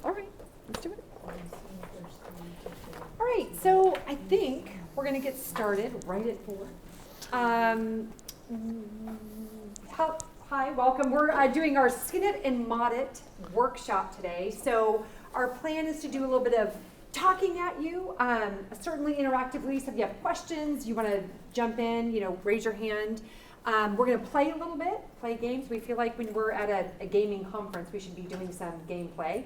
All right, let's do it. All right, so I think we're going to get started right at 4. Hi, welcome. We're doing our Skin It and Mod It workshop today. So our plan is to do a little bit of talking at you, certainly interactively. So if you have questions, you want to jump in, raise your hand. We're going to play a little bit, play games. We feel like when we're at a gaming conference, we should be doing some gameplay.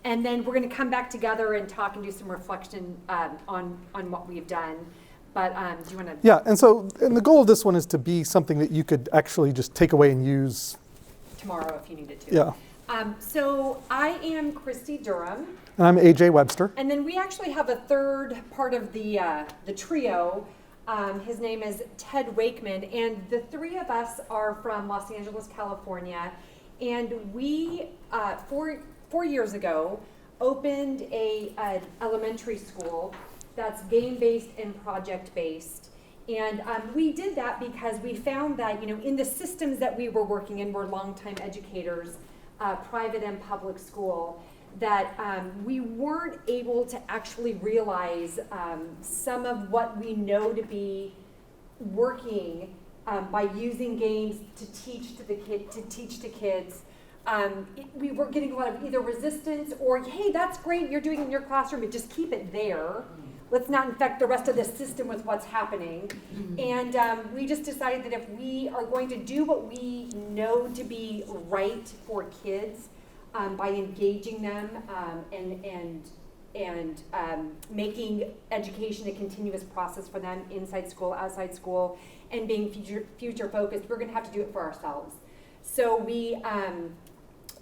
And then we're going to come back together and talk and do some reflection on what we've done. But do you want to? Yeah, and the goal of this one is to be something that you could actually just take away and use tomorrow if you needed to. Yeah. So I am Christy Durham. And I'm AJ Webster. And then we actually have a third part of the trio. His name is Ted Wakeman, and the three of us are from Los Angeles, California. And we, 4 years ago, opened an elementary school that's game-based and project-based. And we did that because we found that, in the systems that we were working in, we're longtime educators, private and public school, that we weren't able to actually realize some of what we know to be working by using games to teach to kids. We were getting a lot of either resistance or, hey, that's great, you're doing it in your classroom, but just keep it there. Let's not infect the rest of the system with what's happening. And we just decided that if we are going to do what we know to be right for kids, by engaging them and making education a continuous process for them inside school, outside school, and being future focused, we're going to have to do it for ourselves. So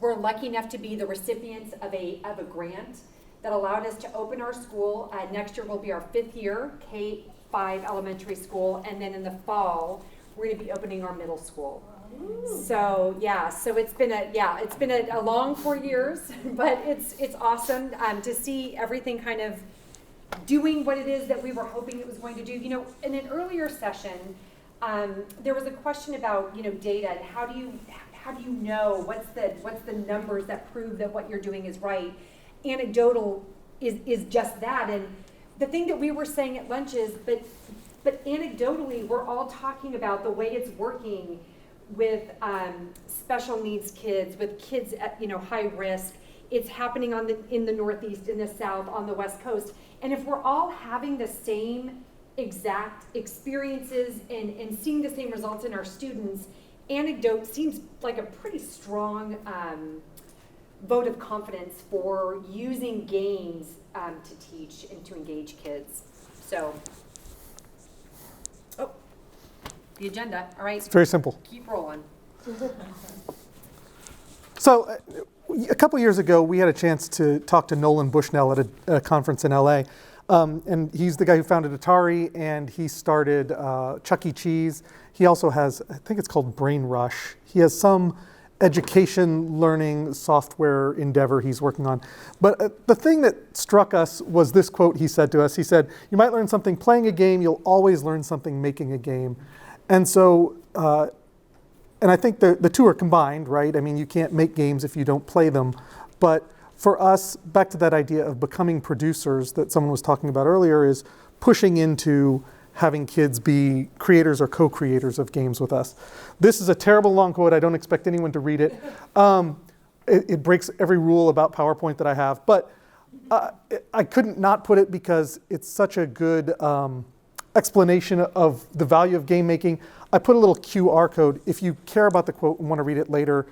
we're lucky enough to be the recipients of a grant that allowed us to open our school. Next year will be our 5th year, K-5 elementary school, and then in the fall we're going to be opening our middle school. So yeah, so it's been a long 4 years, but it's awesome to see everything kind of doing what it is that we were hoping it was going to do. In an earlier session, there was a question about data and how do you know what's the numbers that prove that what you're doing is right. Anecdotal is just that, and the thing that we were saying at lunch is, but anecdotally, we're all talking about the way it's working with special needs kids, with kids at high risk. It's happening in the Northeast, in the South, on the West Coast. And if we're all having the same exact experiences and seeing the same results in our students, anecdote seems like a pretty strong vote of confidence for using games to teach and to engage kids. So. The agenda, all right? It's very simple. Keep rolling. So a couple years ago, we had a chance to talk to Nolan Bushnell at a conference in LA. And he's the guy who founded Atari, and he started Chuck E. Cheese. He also has, I think it's called Brain Rush. He has some education learning software endeavor he's working on. But the thing that struck us was this quote he said to us. He said, "You might learn something playing a game, you'll always learn something making a game." And so, and I think the two are combined, right? I mean, you can't make games if you don't play them. But for us, back to that idea of becoming producers that someone was talking about earlier, is pushing into having kids be creators or co-creators of games with us. This is a terrible long quote. I don't expect anyone to read it. It breaks every rule about PowerPoint that I have. But I couldn't not put it because it's such a good explanation of the value of game making. I put a little QR code. If you care about the quote and want to read it later,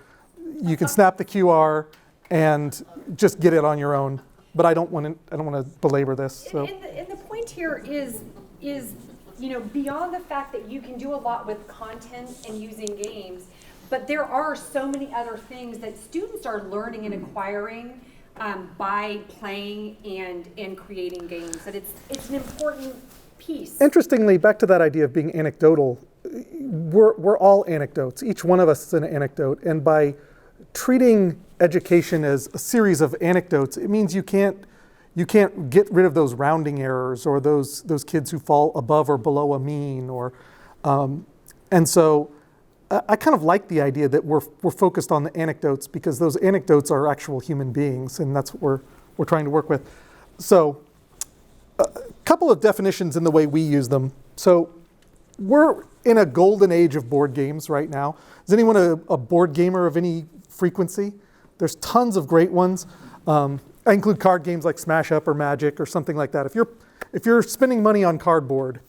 you can snap the QR and just get it on your own. But I don't want to belabor this. So. And the point here is beyond the fact that you can do a lot with content and using games, but there are so many other things that students are learning and acquiring by playing and creating games. That it's an important piece. Interestingly, back to that idea of being anecdotal, we're all anecdotes. Each one of us is an anecdote, and by treating education as a series of anecdotes, it means you can't get rid of those rounding errors or those kids who fall above or below a mean, or and so I kind of like the idea that we're focused on the anecdotes, because those anecdotes are actual human beings, and that's what we're trying to work with. So a couple of definitions in the way we use them. So we're in a golden age of board games right now. Is anyone a board gamer of any frequency? There's tons of great ones. I include card games like Smash Up or Magic or something like that. If you're spending money on cardboard,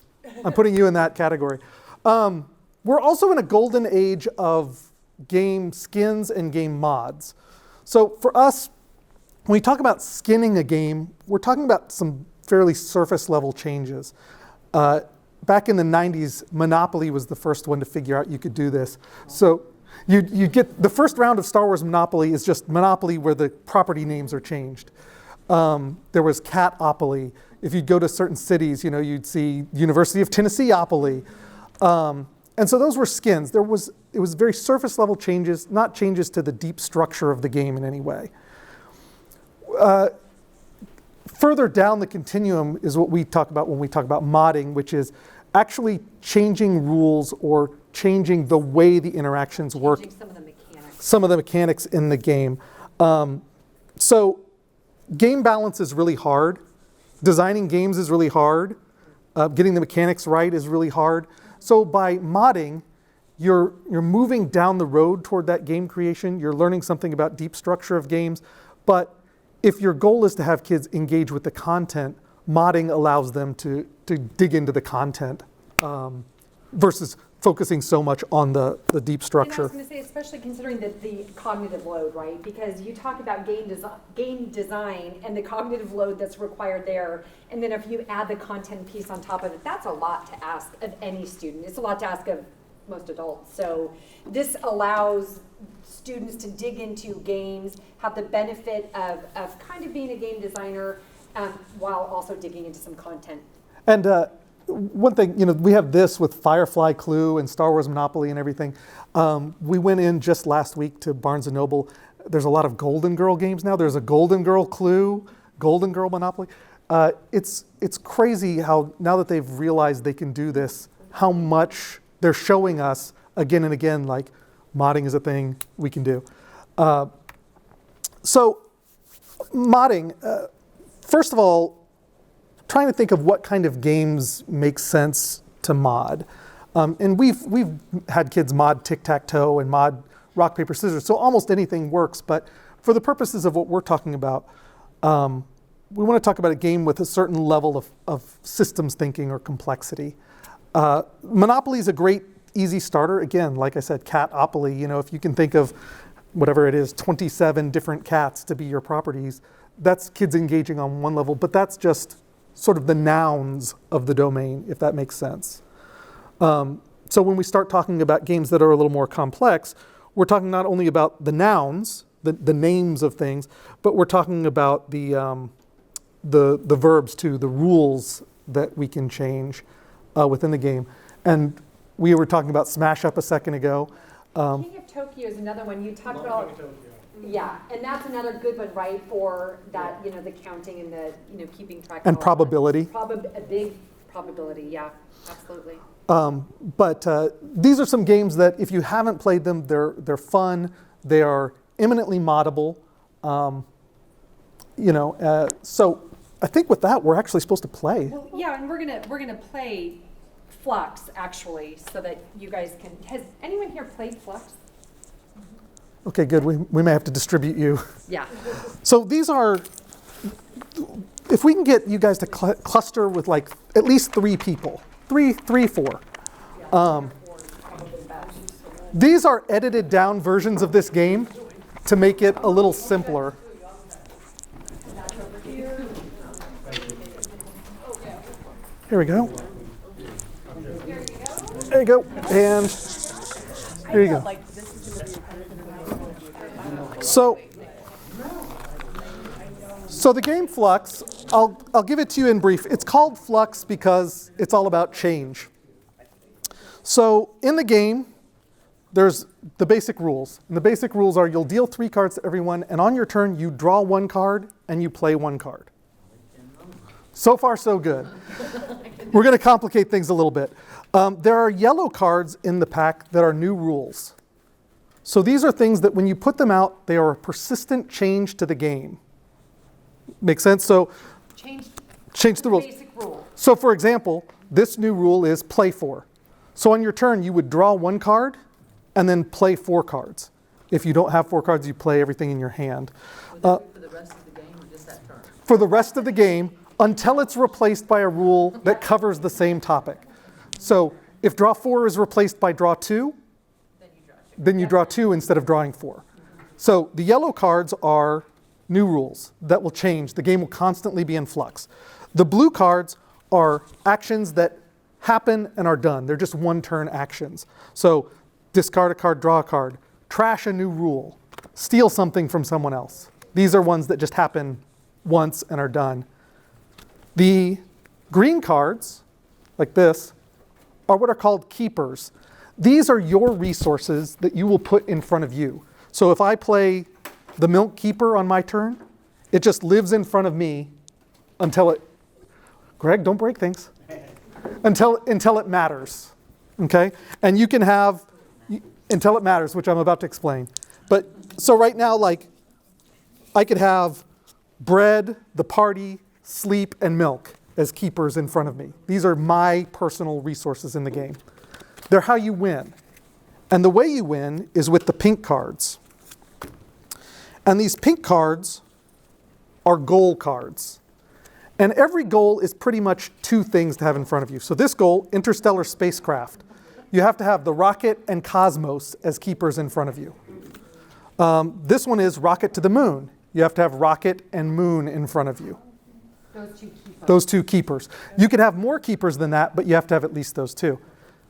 I'm putting you in that category. We're also in a golden age of game skins and game mods. So for us, when we talk about skinning a game, we're talking about some fairly surface level changes. Back in the 90s, Monopoly was the first one to figure out you could do this. So you get the first round of Star Wars Monopoly is just Monopoly where the property names are changed. There was Catopoly. If you'd go to certain cities, you'd see University of Tennessee-opoly. And so those were skins. It was very surface level changes, not changes to the deep structure of the game in any way. Further down the continuum is what we talk about when we talk about modding, which is actually changing rules or changing the way the interactions work. Changing some of the mechanics. Some of the mechanics in the game. So game balance is really hard. Designing games is really hard. Getting the mechanics right is really hard. So by modding, you're moving down the road toward that game creation. You're learning something about deep structure of games. But if your goal is to have kids engage with the content, modding allows them to dig into the content versus focusing so much on the deep structure. And I was going to say, especially considering the cognitive load, right? Because you talk about game design and the cognitive load that's required there, and then if you add the content piece on top of it, that's a lot to ask of any student. It's a lot to ask of most adults. So this allows students to dig into games, have the benefit of kind of being a game designer while also digging into some content. And one thing, we have this with Firefly Clue and Star Wars Monopoly and everything. We went in just last week to Barnes & Noble. There's a lot of Golden Girl games now. There's a Golden Girl Clue, Golden Girl Monopoly. It's crazy how, now that they've realized they can do this, how much they're showing us again and again, like modding is a thing we can do. So modding, first of all, trying to think of what kind of games make sense to mod. And we've had kids mod tic-tac-toe and mod rock, paper, scissors, so almost anything works. But for the purposes of what we're talking about, we want to talk about a game with a certain level of systems thinking or complexity. Monopoly is a great, easy starter. Again, like I said, Catopoly, if you can think of whatever it is, 27 different cats to be your properties, that's kids engaging on one level, but that's just sort of the nouns of the domain, if that makes sense. So when we start talking about games that are a little more complex, we're talking not only about the nouns, the names of things, but we're talking about the verbs too, the rules that we can change within the game. And we were talking about Smash Up a second ago. King of Tokyo is another one you talked about. Yeah, and that's another good one, right, for that, the counting and the, keeping track of And all probability. A big probability, yeah, absolutely. But these are some games that if you haven't played them, they're fun. They are eminently moddable. So I think with that, we're actually supposed to play. Well, yeah, and we're gonna play Fluxx actually, so that you guys can. Has anyone here played Fluxx? Okay, good. We may have to distribute you. Yeah. So these are, if we can get you guys to cluster with like at least 3 people, three, 4. These are edited down versions of this game to make it a little simpler. Here we go. There you go. And here you go. So the game Fluxx, I'll give it to you in brief. It's called Fluxx because it's all about change. So in the game, there's the basic rules. And the basic rules are you'll deal 3 cards to everyone, and on your turn, you draw 1 card and you play 1 card. So far, so good. We're going to complicate things a little bit. There are yellow cards in the pack that are new rules. So these are things that when you put them out, they are a persistent change to the game. Make sense? So change the rules. Basic rule. So for example, this new rule is play 4. So on your turn, you would draw 1 card and then play 4 cards. If you don't have 4 cards, you play everything in your hand. For the rest of the game or just that turn? For the rest of the game, until it's replaced by a rule that covers the same topic. So if draw 4 is replaced by draw 2, then you draw 2 instead of drawing 4. So the yellow cards are new rules that will change. The game will constantly be in flux. The blue cards are actions that happen and are done. They're just one-turn actions. So discard a card, draw a card, trash a new rule, steal something from someone else. These are ones that just happen once and are done. The green cards, like this, are what are called keepers. These are your resources that you will put in front of you. So if I play the milk keeper on my turn, it just lives in front of me until it, Greg, don't break things, until it matters, okay? And you can have, until it matters, which I'm about to explain. But, so right now, like, I could have bread, the party, sleep, and milk as keepers in front of me. These are my personal resources in the game. They're how you win. And the way you win is with the pink cards. And these pink cards are goal cards. And every goal is pretty much 2 things to have in front of you. So this goal, interstellar spacecraft, you have to have the rocket and cosmos as keepers in front of you. This one is rocket to the moon. You have to have rocket and moon in front of you. Those 2 keepers. You can have more keepers than that, but you have to have at least those 2.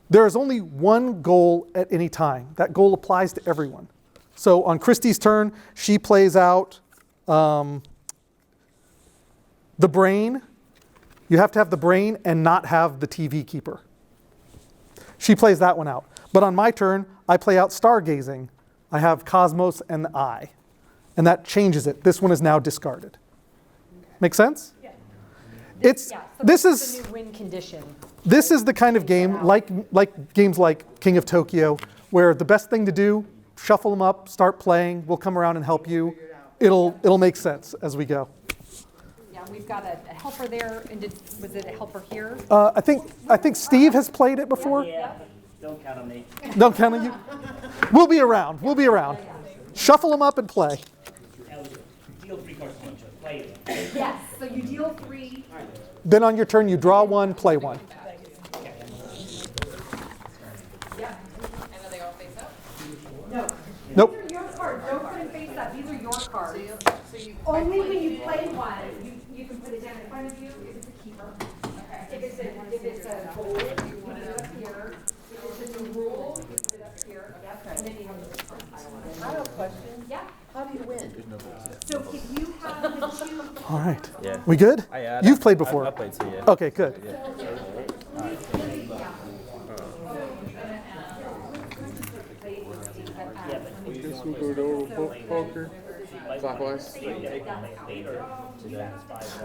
There is only one goal at any time. That goal applies to everyone. So on Christy's turn, she plays out the brain. You have to have the brain and not have the TV keeper. She plays that one out. But on my turn, I play out stargazing. I have cosmos and the eye. And that changes it. This one is now discarded. Make sense? Yeah. This is the new win condition. This is the kind of game, like games like King of Tokyo, where the best thing to do, shuffle them up, start playing, we'll come around and help you. It'll make sense as we go. Yeah, we've got a helper there, and was it a helper here? I think Steve has played it before. Yeah, don't count on me. Don't count on you. We'll be around. We'll be around. Shuffle them up and play. Deal 3 cards to 1 choice. Play it. Yes, so you deal 3. Then on your turn, you draw 1, play 1. Yeah. And are they all face up? No. Nope. These are your cards. Don't put them face up. These are your cards. So you Only when you play one, you can put it down in front of you if it's a keeper. Okay. If it's a goal, you put it up here. If it's a new rule, you put it up here. Yep. And then you have the card pile on it. I have a question. Yeah. How do you win? So if you have the 2. All right. Yeah. We good? Yeah, You've played before. I played too, yeah. Okay, good. Clockwise.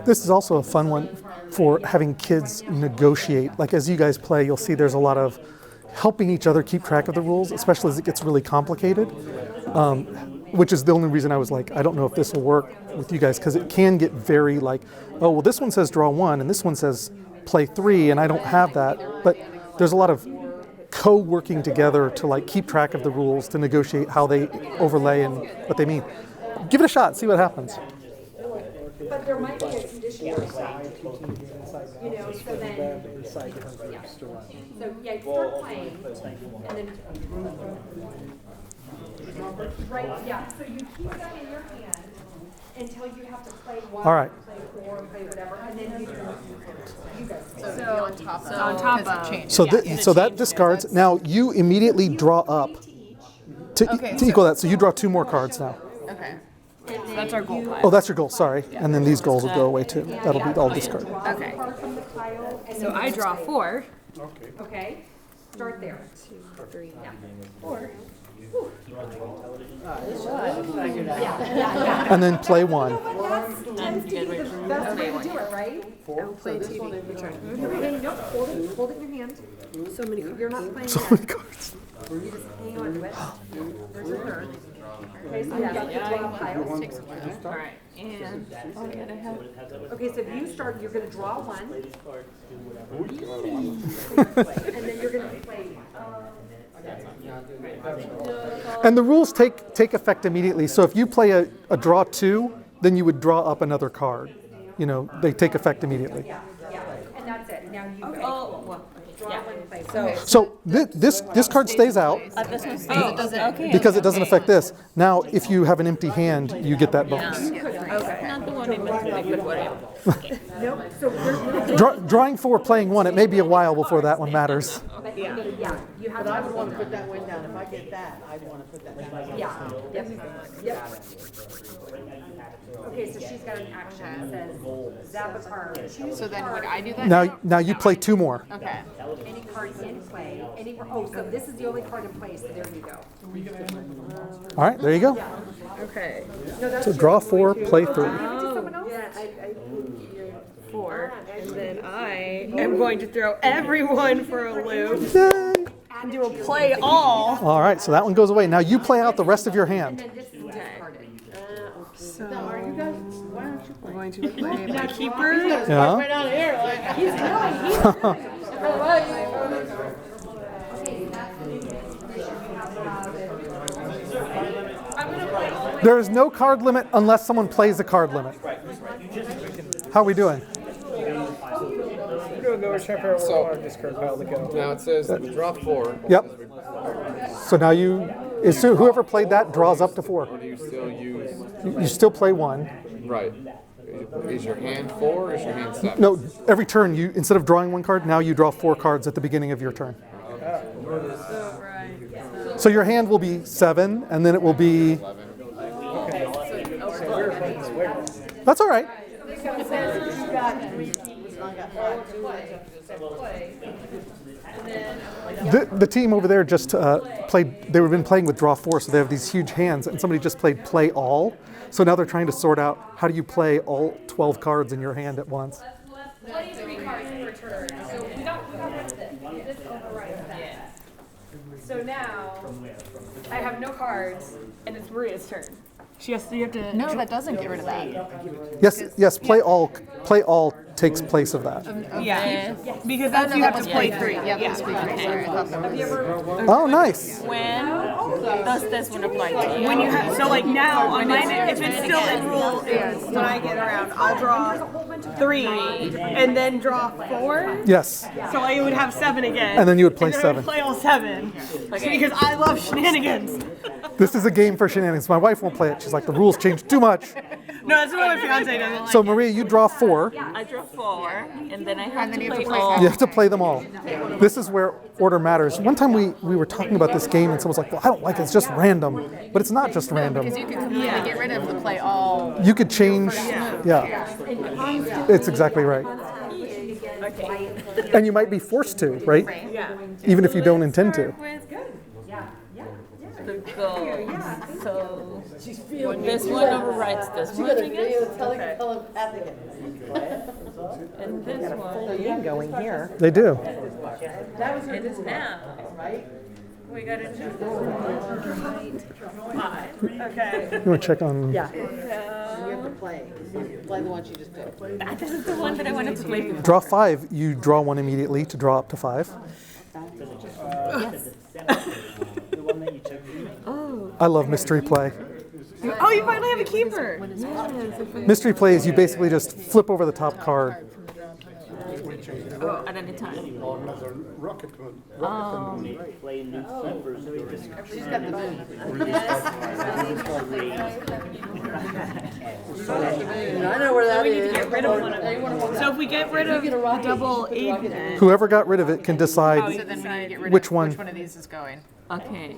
This is also a fun one for having kids negotiate. Like as you guys play, you'll see there's a lot of helping each other keep track of the rules, especially as it gets really complicated, which is the only reason I was like, I don't know if this will work with you guys, because it can get very like, oh, well, this one says draw 1, and this one says play 3, and I don't have that. But there's a lot of co-working together to like keep track of the rules, to negotiate how they overlay and what they mean. Give it a shot, see what happens. But there might be a condition or something, you know, so then, yeah. So, yeah, you start playing, and then, right, yeah, so you keep that in your hand until you have to play 1, All right. play 4, play whatever, and then you guys. So on top of. So that discards. Now you immediately draw up to equal that. So you draw 2 more cards now. Okay. That's our goal. Oh, that's your goal, sorry. And then these goals will go away too. That'll be all discarded. Okay. So I draw 4. Okay, start there. 2, 3, Yeah. 4. And then play one. Tends to be the best way to do it, right? Play TV. Your turn. Okay, no, hold it in your hand. So many cards. You're not playing So yet. many cards. You just hang on to it. Where's your third? Okay, so you got the draw pile. All right, and Okay, so if you start, you're gonna draw one. And then you're gonna play. And the rules take effect immediately. So if you play a draw 2, then you would draw up another card. You know, they take effect immediately. Yeah, and that's it. Now you well, draw yeah. one, play. So this card stays out This one stays. Okay. because it doesn't affect this. Now, if you have an empty hand, you get that bonus. Not the one I meant to make, but whatever. Nope, so you're, Drawing 4, playing 1, it may be a while before that one matters. yeah, you have But to I have would want to one. put that one down. If I get that, I'd want to put that down. Yeah, yep. Okay, so she's got an action that says zap a card. Choose So a then card. would I do that? Now you play 2 more. Okay. Any card in play, so this is the only card in play, so there you go. All right, there you go. Okay. So draw 4, play 3. Give it to someone else? 4, and then I am going to throw everyone for a loop Yay. and do a play all. All right, so that one goes away. Now you play out the rest of your hand. And this is discarded. So Are you guys? Why aren't you I'm playing? going to play my keeper. Yeah. Right out here. There is no card limit unless someone plays a card limit. How are we doing? Now it says draw 4. Yep. So now whoever played that draws up to 4. Do you still use? You still play 1. Right. Is your hand 4 or is your hand 7? No, every turn you instead of drawing 1 card, now you draw 4 cards at the beginning of your turn. So your hand will be 7, and then it will be. That's all right. The team over there just played. They've been playing with draw 4, so they have these huge hands, and somebody just played play all. So now they're trying to sort out how do you play all 12 cards in your hand at once. Play 3 cards per turn, so we got rid of this. This overrides that. So now I have no cards, and it's Maria's turn. You have to. No, that doesn't get rid of that. Yes. Play all takes place of that. Yeah, because that's you have to play 3. Yeah, that's play 3. Sorry, I thought that was. Oh, nice. When does this one apply to you? When you have, so like now on mine, if it's still in rule, when I get around, I'll draw 3 and then draw 4. Yes. So I would have 7 again. And then you would play and then 7. I would play all 7 because I love shenanigans. This is a game for shenanigans. My wife won't play it. She's like, the rules changed too much. No, that's what my fiance doesn't like. So Maria, you draw 4. I draw 4, and then I have And then to you have play to play all. You have to play them all. This is where order matters. One time we were talking about this game and someone was like, well, I don't like it. It's just random. But it's not just random. Because you can completely get rid of the play all. You could change. Yeah. It's exactly right. And you might be forced to, right? Yeah. Even if you don't intend to. The goal. So this one overrides this one, I guess. And this one. Going here. They do. It is now. We got it. 5. Okay. You want to check on. You have to play. Play the one she just picked. This is the one that I wanted to play. Draw 5. You draw 1 immediately to draw up to 5. I love mystery play. Oh, you finally have a keeper. Mystery play is you basically just flip over the top card. Oh, at any time. Play new keepers. She's got the moon. I know where that is. Get rid of one of them. So if we get rid of the double 8, then Whoever got rid of it can decide So then we need to get rid Which of one? which one of these is going. Okay.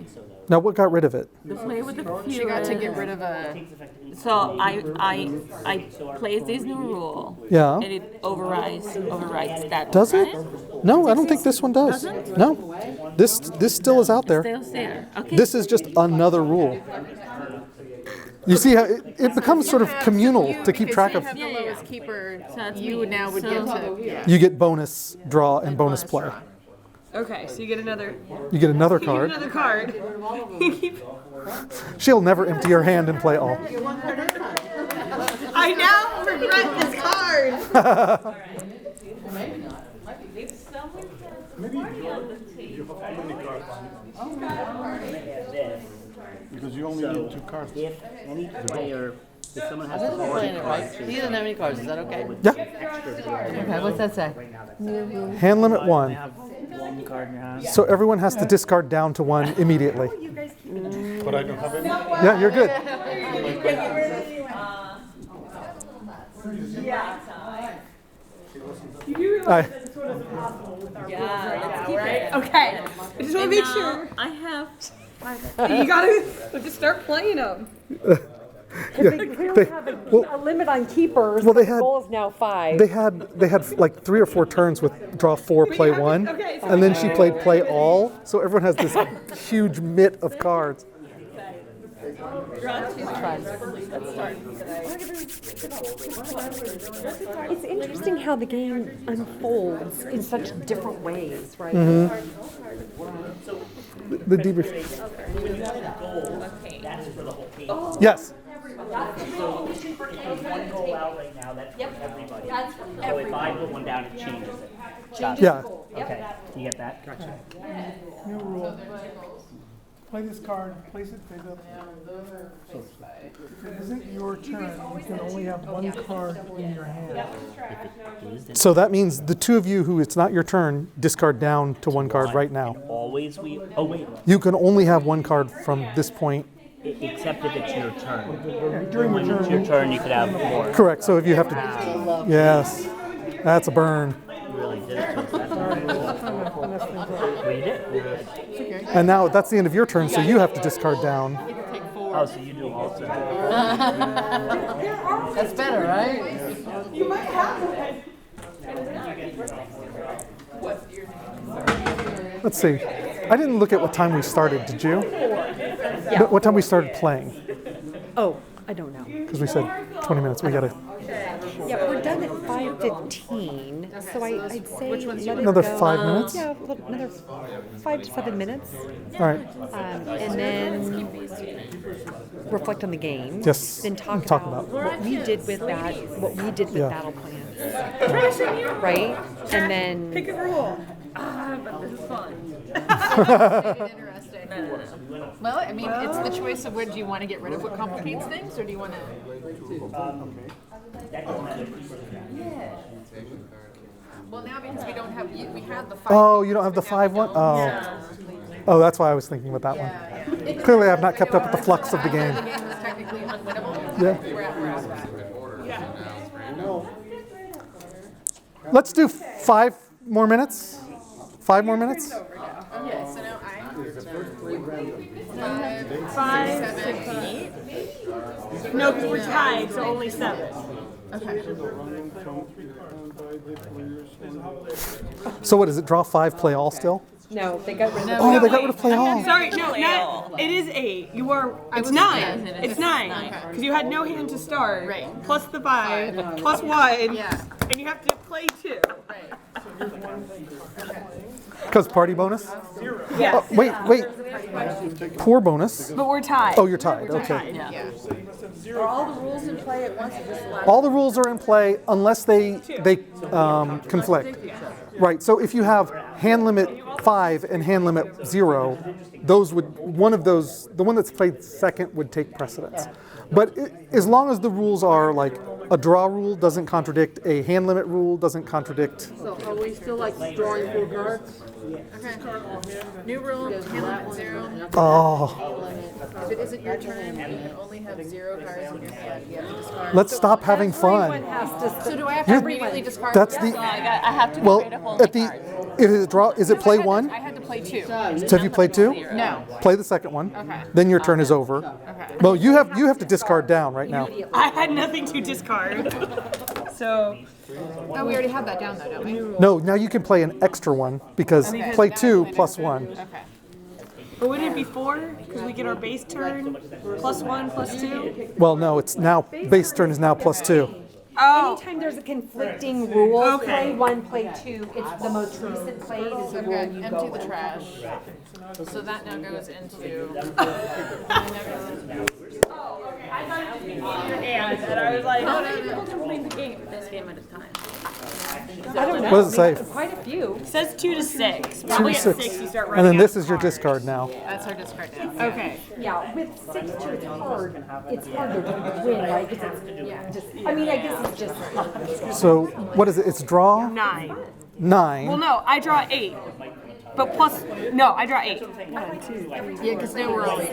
Now, what got rid of it? The play with the few. She got to get rid of a. So I place this new rule. Yeah. And it overrides that. Does one, it? right? No, I don't think this one does. Doesn't? No. This still is out there. Still there. Okay. This is just another rule. You see how it becomes sort of communal to keep track of. Because you have the lowest keeper, So that's you me. now would get to. Yeah. You get bonus draw and bonus play. Okay, so you get another. You get another You get card. another card. She'll never empty her hand and play all. I now regret this card. Because you only need 2 cards. If any player, if someone has Playing 40 it, right? cards, He doesn't have any cards. Is that okay? Yeah. extra zero. Okay. What's that say? Hand limit 1. Have 1 card in your hand. So everyone has to discard down to 1 immediately. But I don't have any. Yeah, you're good. Aye. Okay. I just want to make sure. I have. You gotta just start playing them. They clearly have a limit on keepers. well, they but the had- goal is now 5. They had like 3 or 4 turns with draw 4, play 1, okay, so- and then she played play all. So everyone has this huge mitt of cards. It's interesting how the game unfolds in such different ways, right? The debrief. That's for the whole team. Yes. So one goal out right now, that's for everybody. So if I put one down, it changes it. Yeah. Okay, you get that? Gotcha. New rule. Play this card, place it, face up. If it isn't your turn, you can only have 1 card in your hand. So that means the 2 of you who it's not your turn discard down to 1 card right now. Always oh wait, You can only have 1 card from this point. except if it's your turn. During when it's your turn, you could have more. Correct. So if you have to, yes, that's a burn. You really did it to us. Well, you did. And now that's the end of your turn, so you have to discard down. Oh, so you do also. That's better, right? Let's see. I didn't look at what time we started. Did you? Yeah. What time we started playing? Oh, I don't know. Because we said 20 minutes. We gotta Yeah, we're done at 5:15, so I'd say let it another go- 5 minutes. Yeah, another 5 to 7 minutes, All right. and then reflect on the game. Yes, Then talk talk about about- what we did with that, what we did with Yeah. battle plans, right? And then Pick a rule. But this is fun. Interesting. Well, I mean, it's the choice of do you want to get rid of what complicates things, or do you want to? Well, now because we don't have, we have the 5. Oh, you don't have the 5 one? Oh. Oh, that's why I was thinking about that one. Clearly, I've not kept up with the flux of the game. The game was technically unwinnable. Yeah. We're at that. Let's do 5 more minutes. 5 more minutes? Okay, so now I. 5, 6, 8. No, because we're tied, so only 7. So what is it? Draw 5, play all still? no, they got rid of Oh, they got rid of play all. Sorry, no, not. It is 8. You are. It's 9. It's 9 because you had no hand to start. Right. Plus the 5, plus 1. Yeah. And you have to play 2. Because party bonus? Yes. Wait. Poor bonus. But we're tied. Oh, you're tied. Okay. Yeah. Are all the rules in play at once, or just the last? All the rules are in play unless they conflict. Right. So if you have hand limit 5 and hand limit 0, those would the one that's played second would take precedence. But as long as the rules are like a draw rule doesn't contradict, a hand limit rule doesn't contradict. So are we still like drawing 4 cards? Okay. New rule, hand limit 0. Oh, If it isn't your turn, you can only have 0 cards in your hand. You have to discard. let's stop having Everyone fun. has to. So do I have to immediately discard? That's I have to well get rid of all my at the cards. is it play 1? I had to play 2. So have you played 2? No. Play the second one. Okay. Then your turn is over. Okay. Well, you have to discard down right now. I had nothing to discard. So Oh, we already have that down though, don't we? No, now you can play an extra one because Okay. play 2 plus 1. Okay. but wouldn't it be 4? Because we get our base turn plus 1 plus 2. Well, no, it's now base turn is now plus 2. Oh, Anytime there's a conflicting rule, Okay. play 1, play 2, it's the most recent played is the rule Okay, you empty go the with. trash. So that now goes into. and I was like, How many people can play the game, this game at a time? I don't know. What does it say? Quite a few. it says 2 to 6. 2 Probably to at 6. 6 you start And running then out this of is your cards. discard now. That's our discard now. Okay. Yeah, with 6 2, it's hard. It's hard to win, right? Because it's just, I mean, I guess it's just. So what is it? It's draw 9. 9. Well, no, I draw 8. But plus, no, I draw 8. Yeah, because now we're always.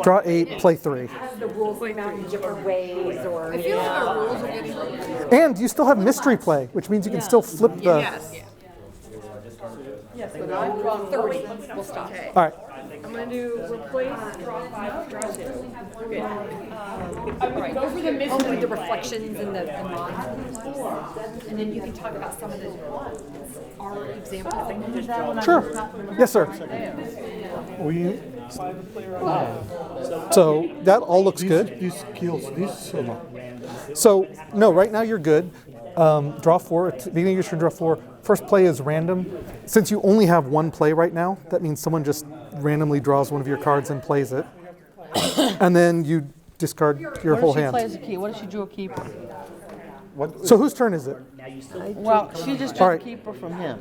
Draw 8, play 3. The rules come out in different ways, or. I feel like our rules are getting. And you still have mystery play, which means you can still flip the. Yes. So now I'm drawing 30. We'll stop. All right. I'm going to do replace, draw 5, draw 2. Over the mystery. Only the reflections and the non. And then you can talk about some of the our examples. Sure. Yes, sir. We, So that all looks good. this kills this or not? So no, right now you're good. Draw 4. At the beginning of your turn, draw 4. First play is random. Since you only have one play right now, that means someone just randomly draws one of your cards and plays it. And then you discard your whole hand. Play as a key. What if she drew a keeper? So whose turn is it? Well, she just drew All a right. keeper from him.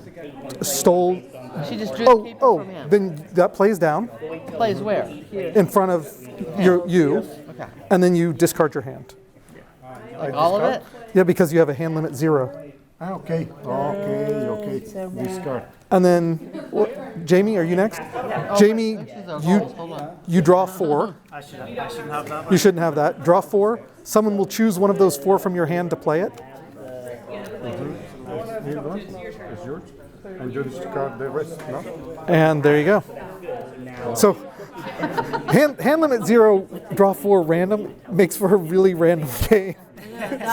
Stole. She just drew a keeper from him. Then that plays down Plays where? in front of you, Okay. and then you discard your hand. Like all of it? Yeah, because you have a hand limit 0. Ah, okay, okay, discard. And then, Jamie, are you next? Jamie, you draw 4. I shouldn't have that. You shouldn't have that. Draw 4. Someone will choose one of those 4 from your hand to play it. Here one, it's yours. And you discard the rest, no? And there you go. So, hand limit 0, draw 4 random makes for a really random game.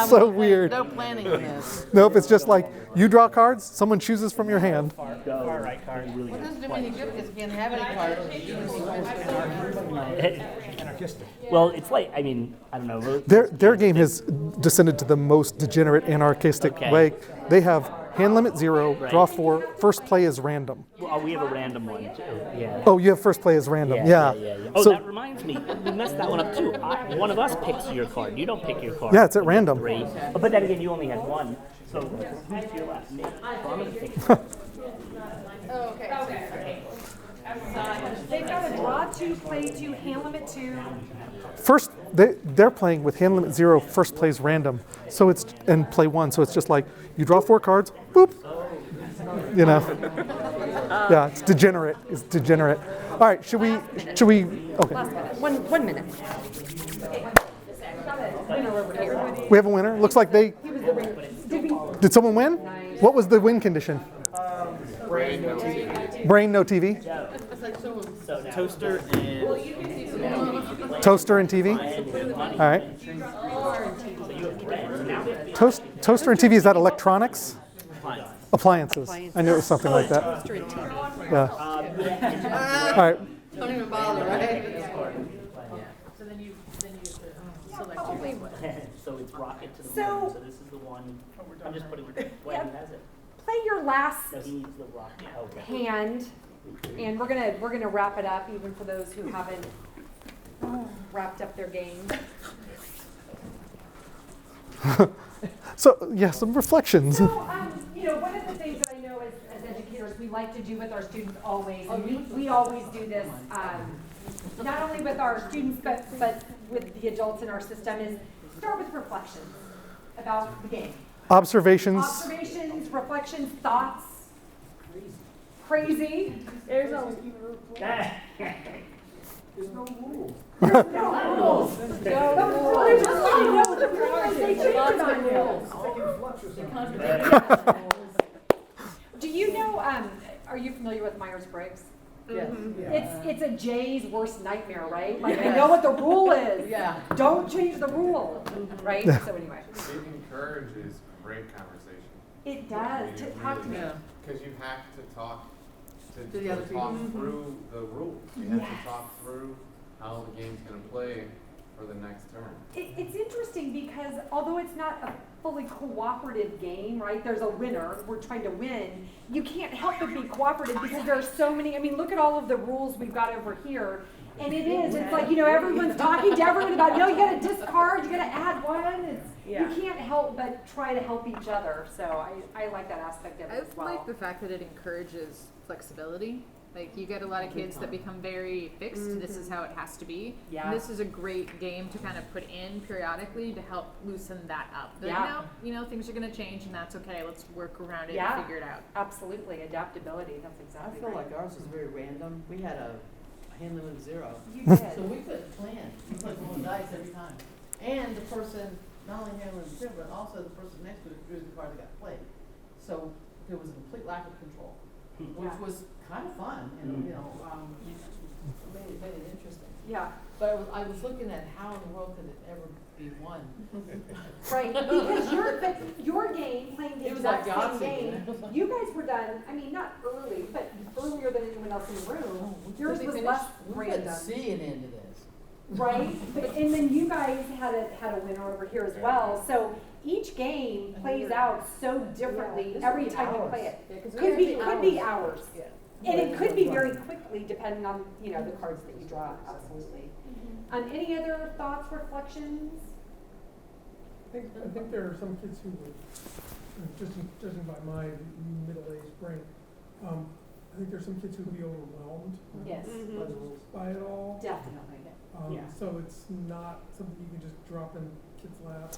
So weird. No planning in this. Nope, it's just like you draw cards, someone chooses from your hand. It doesn't do me any good because you can't have any cards. Well, it's like, I mean, I don't know. Their game has descended to the most degenerate, anarchistic Okay. way. They have hand limit 0, draw 4, first play is random. Well, we have a random one too. Yeah. Oh, you have first play is random. Yeah. Oh, So that reminds me. We messed that one up too. One of us picks your card. You don't pick your card. yeah, it's at random. Great. But then again, you only had one. So who's your last? Me. So I'm gonna pick. They've got a draw 2, play 2, hand limit 2. First, they're playing with hand limit 0, first plays random. So it's and play 1. So it's just like you draw 4 cards, boop. You know. Yeah, it's degenerate. It's degenerate. All right, should we? Okay. Last minute. 1 minute. Winner over here. We have a winner. Looks like they. Did someone win? What was the win condition? Brain, no TV. Toaster and Toaster and TV. All right. Toaster and TV, is that electronics? Appliances. I knew it was something like that. Toaster and TV. Yeah. All right. Don't even bother, right? so it's rocket to the So- moon. So this is the one. I'm just putting. Wait, who has it? Play your last No, he needs the rocket. Okay. hand, and we're gonna wrap it up, even for those who haven't wrapped up their game. So yeah, some reflections. So, one of the things that I know as educators we like to do with our students always, and we always do this, not only with our students but with the adults in our system, is start with reflections about the game. Observations. Observations, reflections, thoughts. Crazy. There's a Do you know, are you familiar with Myers-Briggs? Myers-Briggs? Yes. It's a Jay's worst nightmare, right? Like, I know what the rule is. Yeah. Don't change the rule, right? So anyway. Giving courage is great conversation. It does. Talk to me. Yeah. Because you have to talk To the other talk people. through the rules. You have Yes. to talk through how the game's going to play for the next turn. It's interesting because although it's not a fully cooperative game, right? There's a winner. We're trying to win. You can't help but be cooperative because there are so many. I mean, look at all of the rules we've got over here. And it is. It's like, everyone's talking to everyone about, no, you got to discard, you got to add one. You can't help but try to help each other. So I like that aspect of it as well. I like the fact that it encourages flexibility. Like, you get a lot of kids that become very fixed. This is how it has to be. Yeah. And this is a great game to kind of put in periodically to help loosen that up. But Yeah. things are going to change, and that's okay. Let's work around it Yeah. and figure it out. Absolutely. Adaptability. That's I exactly feel right. like ours was very random. We had a hand limit of 0. You did. So we couldn't plan. We put one dice every time. And the person, not only hand limit of 0, but also the person next to it drew the card that got played. So there was a complete lack of control, which was kind of fun, and made it interesting. Yeah. But I was looking at how in the world could it ever be won? Right, because your game, playing the It was exact like same Yahtzee, game, you guys were done, I mean, not early, but earlier than anyone else in the room. Yours was less We couldn't random, see an end to this. right? But, and then you guys had a winner over here as well, so each game plays out so differently every time you play it. Could be hours. Yeah. And it could be very quickly depending on, the cards that you draw, absolutely. Any other thoughts, reflections? I think there are some kids who would, judging by my middle-aged brain, I think there's some kids who would be overwhelmed Yes. by it all. Definitely. So it's not something you can just drop in kids' laps.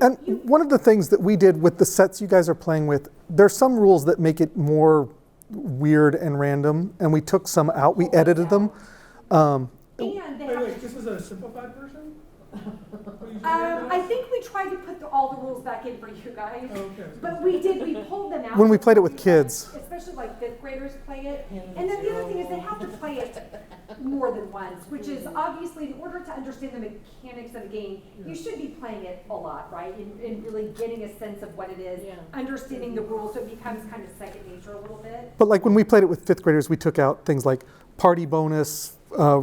And one of the things that we did with the sets you guys are playing with, there's some rules that make it more weird and random, and we took some out. We edited them. And they have Wait, this is a simplified version? I think we tried to put all the rules back in for you guys, Okay. but we pulled them out. When we played it with kids. Especially like 5th graders play it. And then the other thing is they have to play it more than once, which is obviously in order to understand the mechanics of the game, you should be playing it a lot, right? And really getting a sense of what it is, understanding the rules, so it becomes kind of second nature a little bit. But like when we played it with 5th graders, we took out things like party bonus,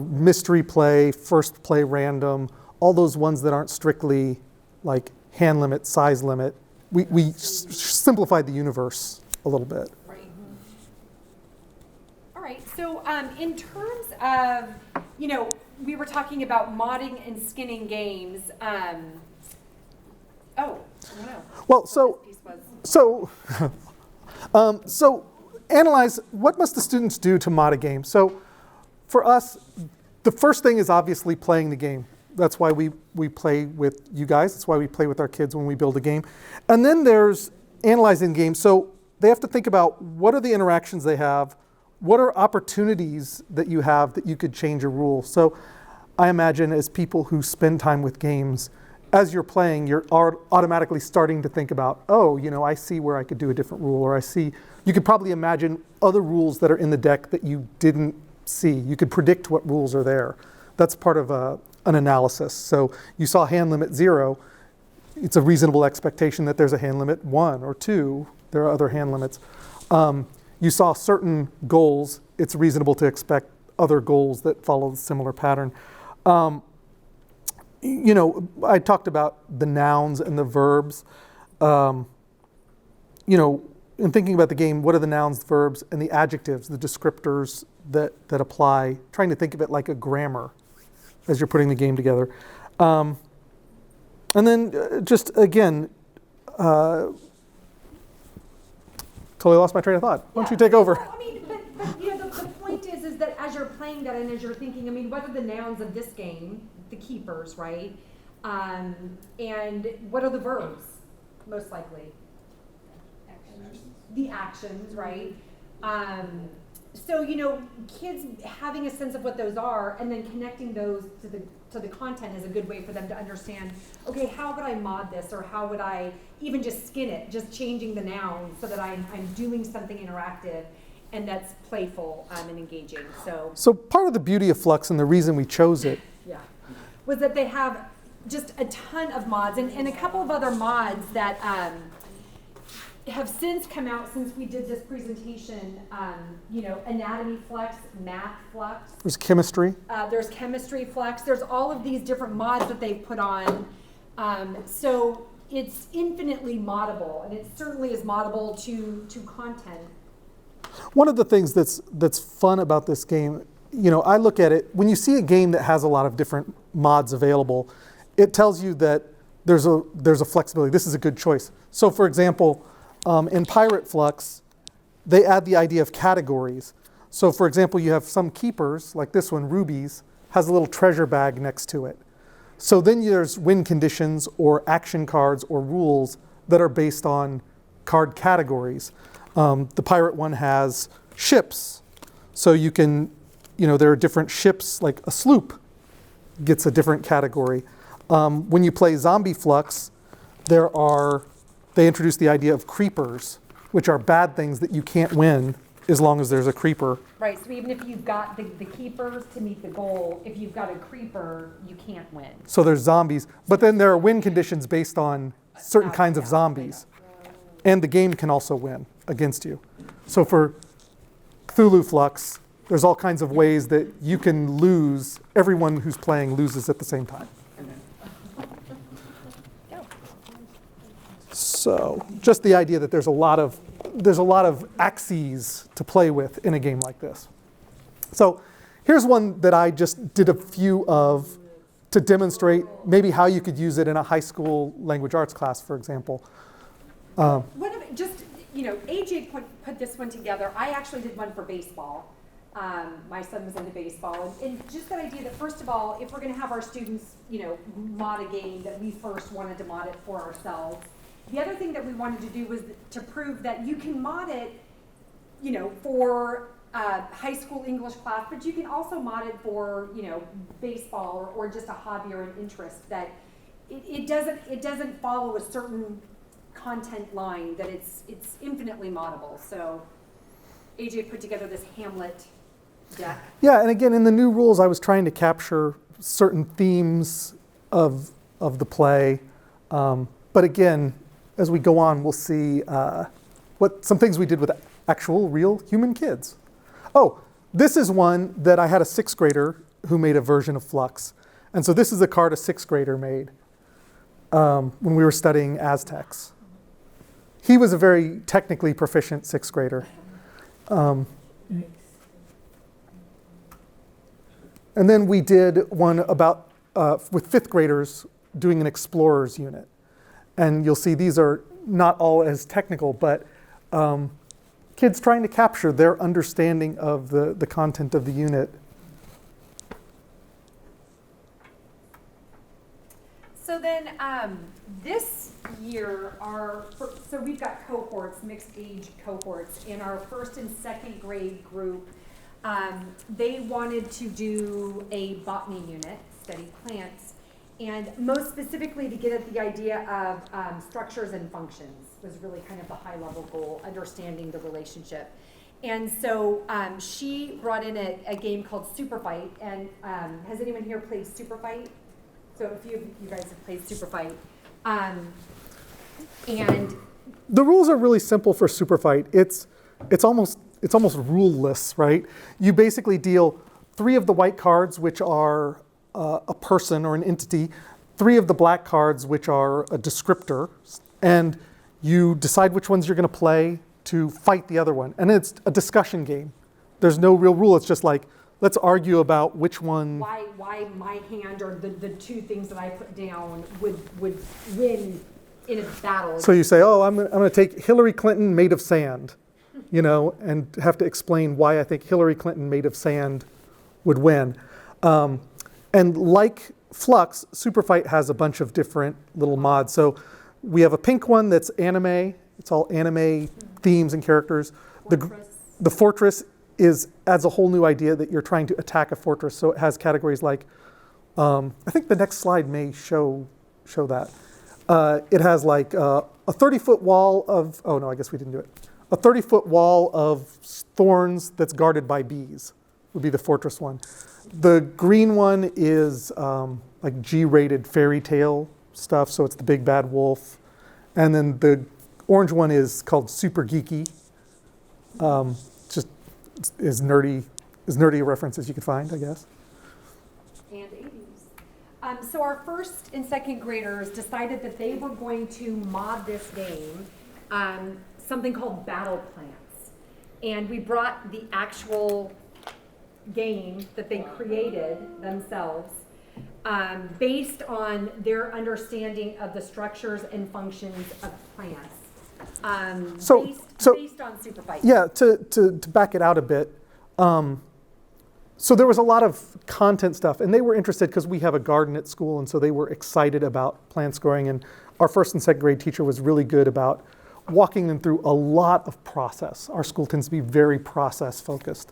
mystery play, first play random, all those ones that aren't strictly like hand limit, size limit. We simplified the universe a little bit. Right. All right. So in terms of, we were talking about modding and skinning games. I don't know. Well, so analyze what must the students do to mod a game. So for us, the first thing is obviously playing the game. That's why we play with you guys. That's why we play with our kids when we build a game. And then there's analyzing the game. So they have to think about what are the interactions they have, what are opportunities that you have that you could change a rule. So I imagine as people who spend time with games, as you're playing, you're automatically starting to think about, I see where I could do a different rule, or you could probably imagine other rules that are in the deck that you didn't see. You could predict what rules are there. That's part of an analysis. So you saw hand limit 0. It's a reasonable expectation that there's a hand limit 1 or 2. There are other hand limits. You saw certain goals. It's reasonable to expect other goals that follow the similar pattern. I talked about the nouns and the verbs. In thinking about the game, what are the nouns, the verbs, and the adjectives, the descriptors that apply? Trying to think of it like a grammar as you're putting the game together. And then just again, totally lost my train of thought. Why don't you take over? I mean, but the point is that as you're playing that and as you're thinking, what are the nouns of this game? The keepers, right? And what are the verbs, most likely? The actions, right? So kids having a sense of what those are and then connecting those to the content is a good way for them to understand, okay, how would I mod this, or how would I even just skin it, just changing the nouns so that I'm doing something interactive. and that's playful and engaging. So part of the beauty of Fluxx and the reason we chose it was that they have just a ton of mods and a couple of other mods that have since come out since we did this presentation. Anatomy Fluxx, Math Fluxx. There's chemistry. There's Chemistry Fluxx. There's all of these different mods that they've put on. So it's infinitely moddable, and it certainly is moddable to content. One of the things that's fun about this game, I look at it, when you see a game that has a lot of different mods available, it tells you that there's a flexibility. This is a good choice. So for example, in Pirate Fluxx, they add the idea of categories. So for example, you have some keepers, like this one, Ruby's, has a little treasure bag next to it. So then there's win conditions or action cards or rules that are based on card categories. The pirate one has ships. So you can, there are different ships, like a sloop gets a different category. When you play Zombie Fluxx, they introduce the idea of creepers, which are bad things that you can't win as long as there's a creeper. Right, so even if you've got the keepers to meet the goal, if you've got a creeper, you can't win. So there's zombies, but then there are win conditions based on certain kinds of zombies. And the game can also win against you. So for Cthulhu Fluxx, there's all kinds of ways that you can lose. Everyone who's playing loses at the same time. So just the idea that there's a lot of axes to play with in a game like this. So here's one that I just did a few of to demonstrate maybe how you could use it in a high school language arts class, for example. AJ put this one together. I actually did one for baseball. My son was into baseball. And just that idea that, first of all, if we're going to have our students, mod a game, that we first wanted to mod it for ourselves. The other thing that we wanted to do was to prove that you can mod it, for high school English class, but you can also mod it for, baseball or just a hobby or an interest. That it doesn't follow a certain content line, that it's infinitely moddable. So AJ put together this Hamlet deck. Yeah, and again, in the new rules, I was trying to capture certain themes of the play. But again, as we go on, we'll see some things we did with actual, real human kids. Oh, this is one that I had a 6th grader who made a version of Fluxx. And so this is a card a 6th grader made when we were studying Aztecs. He was a very technically proficient 6th grader. And then we did one about, with 5th graders doing an explorers unit. And you'll see these are not all as technical, but kids trying to capture their understanding of the content of the unit. So then this year, so we've got cohorts, mixed age cohorts. In our 1st and 2nd grade group, they wanted to do a botany unit, study plants. And most specifically to get at the idea of structures and functions was really kind of the high level goal, understanding the relationship. And so she brought in a game called Super Fight. And has anyone here played Super Fight? So a few of you guys have played Super Fight. And the rules are really simple for Super Fight. It's almost ruleless, right? You basically deal 3 of the white cards, which are a person or an entity, 3 of the black cards, which are a descriptor, and you decide which ones you're going to play to fight the other one. And it's a discussion game. There's no real rule. It's just like, let's argue about which one. Why my hand or the 2 things that I put down would win in a battle. So you say, I'm going to take Hillary Clinton made of sand, and have to explain why I think Hillary Clinton made of sand would win. And like Fluxx, Super Fight has a bunch of different little mods. So we have a pink one that's anime. It's all anime themes and characters. The fortress adds a whole new idea that you're trying to attack a fortress. So it has categories like, I think the next slide may show that. It has like a 30-foot wall of, oh no, I guess we didn't do it. a 30-foot wall of thorns that's guarded by bees would be the fortress one. The green one is like G-rated fairy tale stuff, so it's the big bad wolf. And then the orange one is called super geeky. Just as nerdy a reference as you could find, I guess. And 80s. So our first and second graders decided that they were going to mod this game, something called Battle Plants. And we brought the actual game that they created themselves based on their understanding of the structures and functions of plants. Based on Super Fight. Yeah, to back it out a bit, so there was a lot of content stuff, and they were interested because we have a garden at school, and so they were excited about plants growing, and our first and second grade teacher was really good about walking them through a lot of process. Our school tends to be very process focused.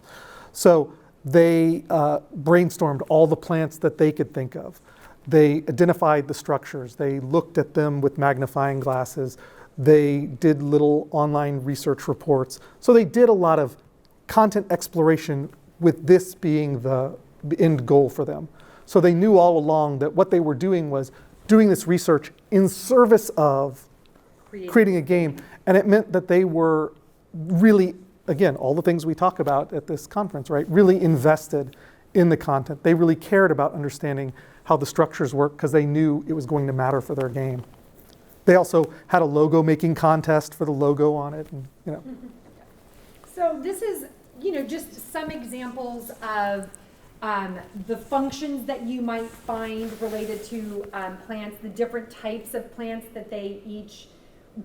So they brainstormed all the plants that they could think of. They identified the structures. They looked at them with magnifying glasses. They did little online research reports. So they did a lot of content exploration with this being the end goal for them. So they knew all along that what they were doing was doing this research in service of creating a game. And it meant that they were really, again, all the things we talk about at this conference, right, really invested in the content. They really cared about understanding how the structures work because they knew it was going to matter for their game. They also had a logo making contest for the logo on it, and, you know. So this is, just some examples of the functions that you might find related to plants, the different types of plants that they each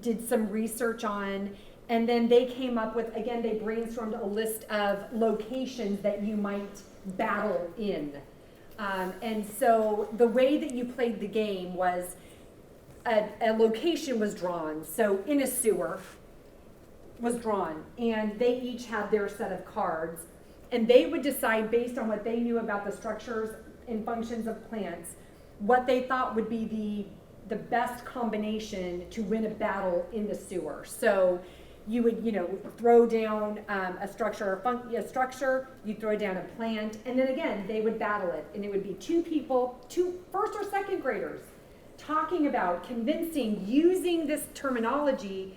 did some research on. And then they came up with, again, they brainstormed a list of locations that you might battle in. And so the way that you played the game was a location was drawn. So in a sewer was drawn, and they each had their set of cards. And they would decide based on what they knew about the structures and functions of plants, what they thought would be the best combination to win a battle in the sewer. So you would, throw down a structure, you'd throw down a plant, and then again, they would battle it. And it would be two people, two first or second graders, talking about, convincing, using this terminology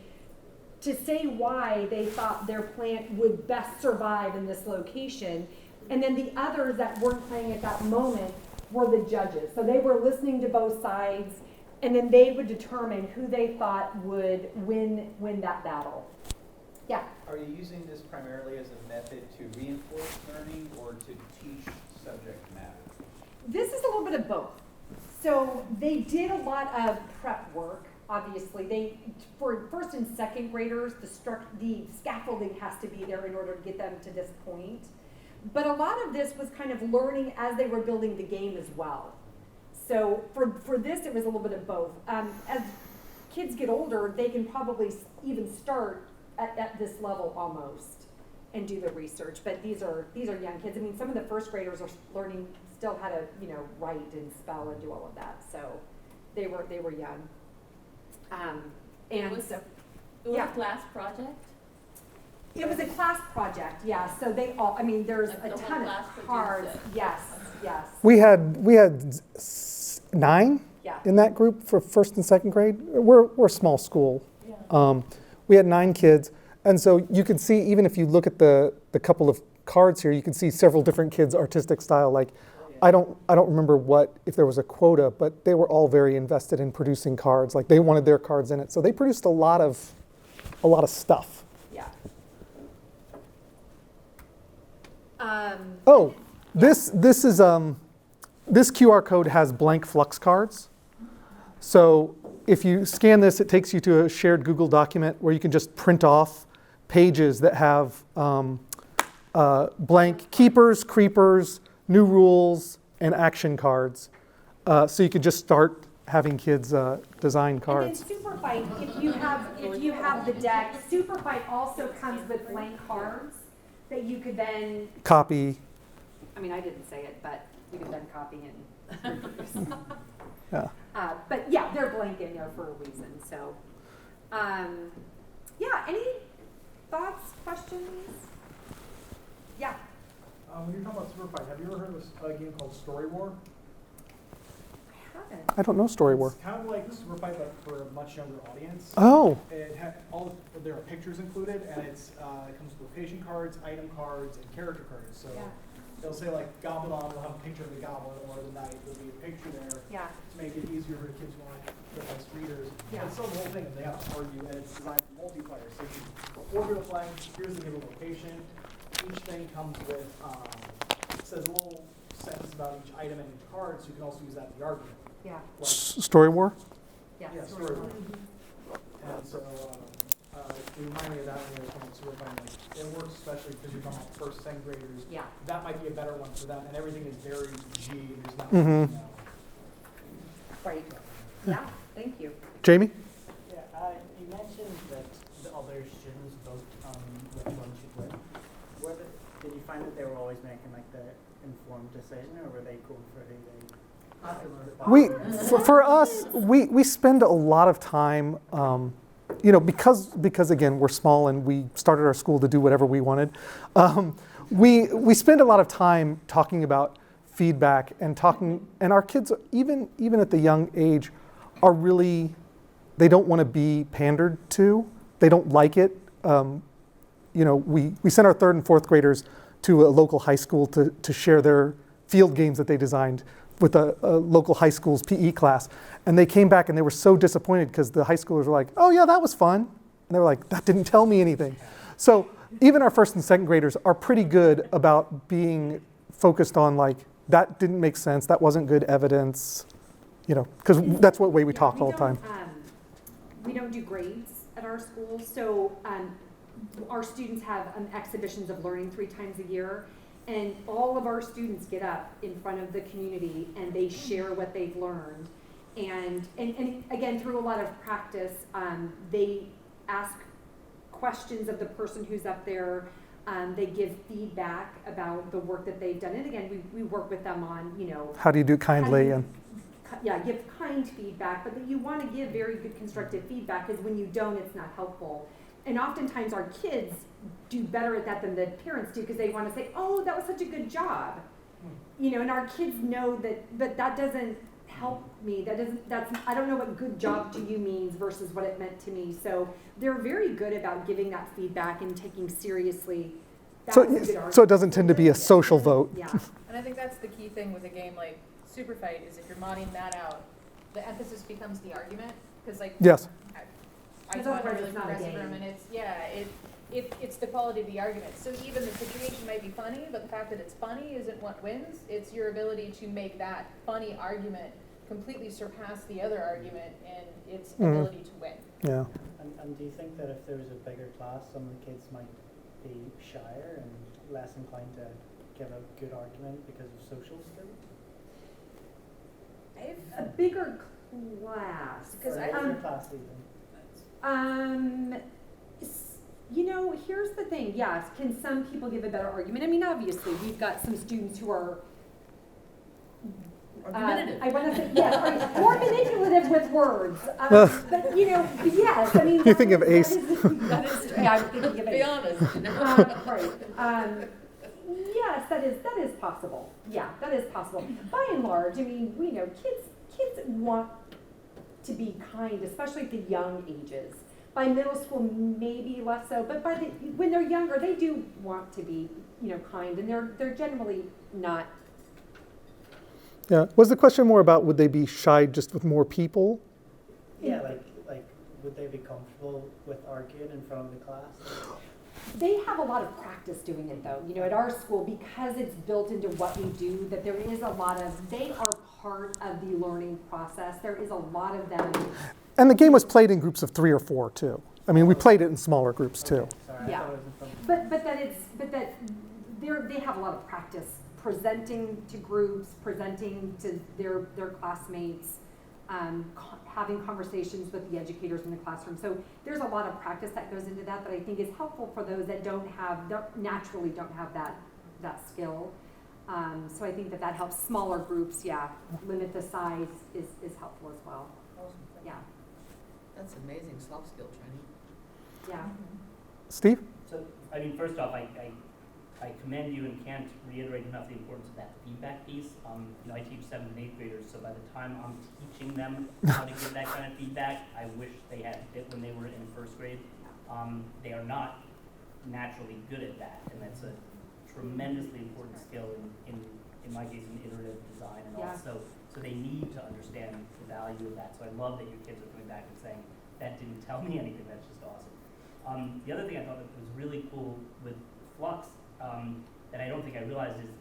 to say why they thought their plant would best survive in this location. And then the others that weren't playing at that moment were the judges. So they were listening to both sides, and then they would determine who they thought would win that battle. Yeah? Are you using this primarily as a method to reinforce learning or to teach subject matter? This is a little bit of both. So they did a lot of prep work, obviously. For first and second graders, the scaffolding has to be there in order to get them to this point. But a lot of this was kind of learning as they were building the game as well. So for this, it was a little bit of both. As kids get older, they can probably even start at this level almost and do the research. But these are young kids. I mean, some of the first graders are learning still how to write and spell and do all of that. So they were young. It was a class project? It was a class project, yeah. So they all, there's a ton of cards. Yes. We had 9 in that group for first and second grade. We're a small school. Yeah. We had 9 kids, and so you can see, even if you look at the couple of cards here, you can see several different kids' artistic style. Like, I don't remember if there was a quota, but they were all very invested in producing cards. Like, they wanted their cards in it, so they produced a lot of stuff. Yeah. This QR code has blank Fluxx cards. So if you scan this, it takes you to a shared Google document where you can just print off pages that have blank keepers, creepers, new rules, and action cards. So you can just start having kids design cards. And then Super Fight, if you have the deck, Super Fight also comes with blank cards that you could then copy. I didn't say it, but you could then copy and reproduce. Yeah. But yeah, they're blank in there for a reason. So, thoughts, questions? Yeah. When you're talking about Super Fight, have you ever heard of this game called Story War? I haven't. I don't know Story War. It's kind of like Super Fight, but for a much younger audience. Oh. There are pictures included, and it comes with location cards, item cards, and character cards. So they'll say like Goblin will have a picture of the goblin, or the knight will be a picture there to make it easier for kids who aren't the best readers. Yeah. And it's still the whole thing. They have to argue, and it's designed for multiplayer. So you can order the flag. Here's the given location. Each thing comes with says a little sentence about each item and each card, so you can also use that in the argument. Yeah. Like, Story War? Yeah. Story War. And so it reminded me of that when you were talking about Super Fight. Like, it works especially because you're talking about first, second graders. Yeah. That might be a better one for them, and everything is very G. There's not. Right. Yeah. Thank you. Jamie? Yeah, you mentioned that the other students vote on which one should win. Did you find that they were always making like the informed decision, or were they going for who they? For us, we spend a lot of time, because again we're small and we started our school to do whatever we wanted. We spend a lot of time talking about feedback and our kids, even at the young age, are really, they don't want to be pandered to. They don't like it. We sent our 3rd and 4th graders to a local high school to share their field games that they designed with a local high school's PE class. And they came back and they were so disappointed because the high schoolers were like, oh yeah, that was fun. And they were like, that didn't tell me anything. So even our 1st and 2nd graders are pretty good about being focused on like, that didn't make sense, that wasn't good evidence, because that's what way we talk all the time. We don't do grades at our school, so our students have exhibitions of learning 3 times a year, and all of our students get up in front of the community and they share what they've learned. And again, through a lot of practice, they ask questions of the person who's up there. They give feedback about the work that they've done. And again, we work with them on, how do you do kindly? Give kind feedback, but you want to give very good constructive feedback, because when you don't, it's not helpful. And oftentimes our kids do better at that than the parents do, because they want to say, oh, that was such a good job. And our kids know that that doesn't help me. I don't know what good job to you means versus what it meant to me. So they're very good about giving that feedback and taking seriously. So it doesn't tend to be a social vote. Yeah. And I think that's the key thing with a game like Super Fight, is if you're modding that out, the emphasis becomes the argument. Because yes. I taught a really progressive room, and it's the quality of the argument. So even the situation might be funny, but the fact that it's funny isn't what wins. It's your ability to make that funny argument completely surpass the other argument and its ability to win. Yeah. And do you think that if there was a bigger class, some of the kids might be shyer and less inclined to give a good argument because of social skills? A bigger class. Because class here's the thing. Yes, can some people give a better argument? I mean, obviously, we've got some students who are argumentative. I want to say yes, more manipulative with words. But yes. I mean, you think of Ace. That is true. I'm thinking of Ace. Be honest. Right. Yes, that is possible. Yeah, that is possible. By and large, I mean, we know kids want to be kind, especially at the young ages. By middle school, maybe less so, but when they're younger, they do want to be, kind, and they're generally not. Yeah. Was the question more about would they be shy just with more people? Yeah, like would they be comfortable with arguing in front of the class? They have a lot of practice doing it, though. At our school, because it's built into what we do, that there is a lot of, they are part of the learning process. There is a lot of them. And the game was played in groups of 3 or 4 too. I mean, we played it in smaller groups too. Sorry, yeah, but that they have a lot of practice presenting to groups, presenting to their classmates, having conversations with the educators in the classroom. So there's a lot of practice that goes into that I think is helpful for those that naturally don't have that skill. So I think that helps. Smaller groups, limit the size is helpful as well. Awesome. Yeah. That's amazing soft skill training. Yeah. Steve? So, I mean, first off, I commend you and can't reiterate enough the importance of that feedback piece. You know, I teach 7th and 8th graders, so by the time I'm teaching them how to give that kind of feedback, I wish they had it when they were in 1st grade. They are not naturally good at that, and that's a tremendously important skill in my case, in iterative design, and also, so they need to understand the value of that. So I love that your kids are coming back and saying, that didn't tell me anything, that's just awesome. The other thing I thought that was really cool with Fluxx, that I don't think I realized is,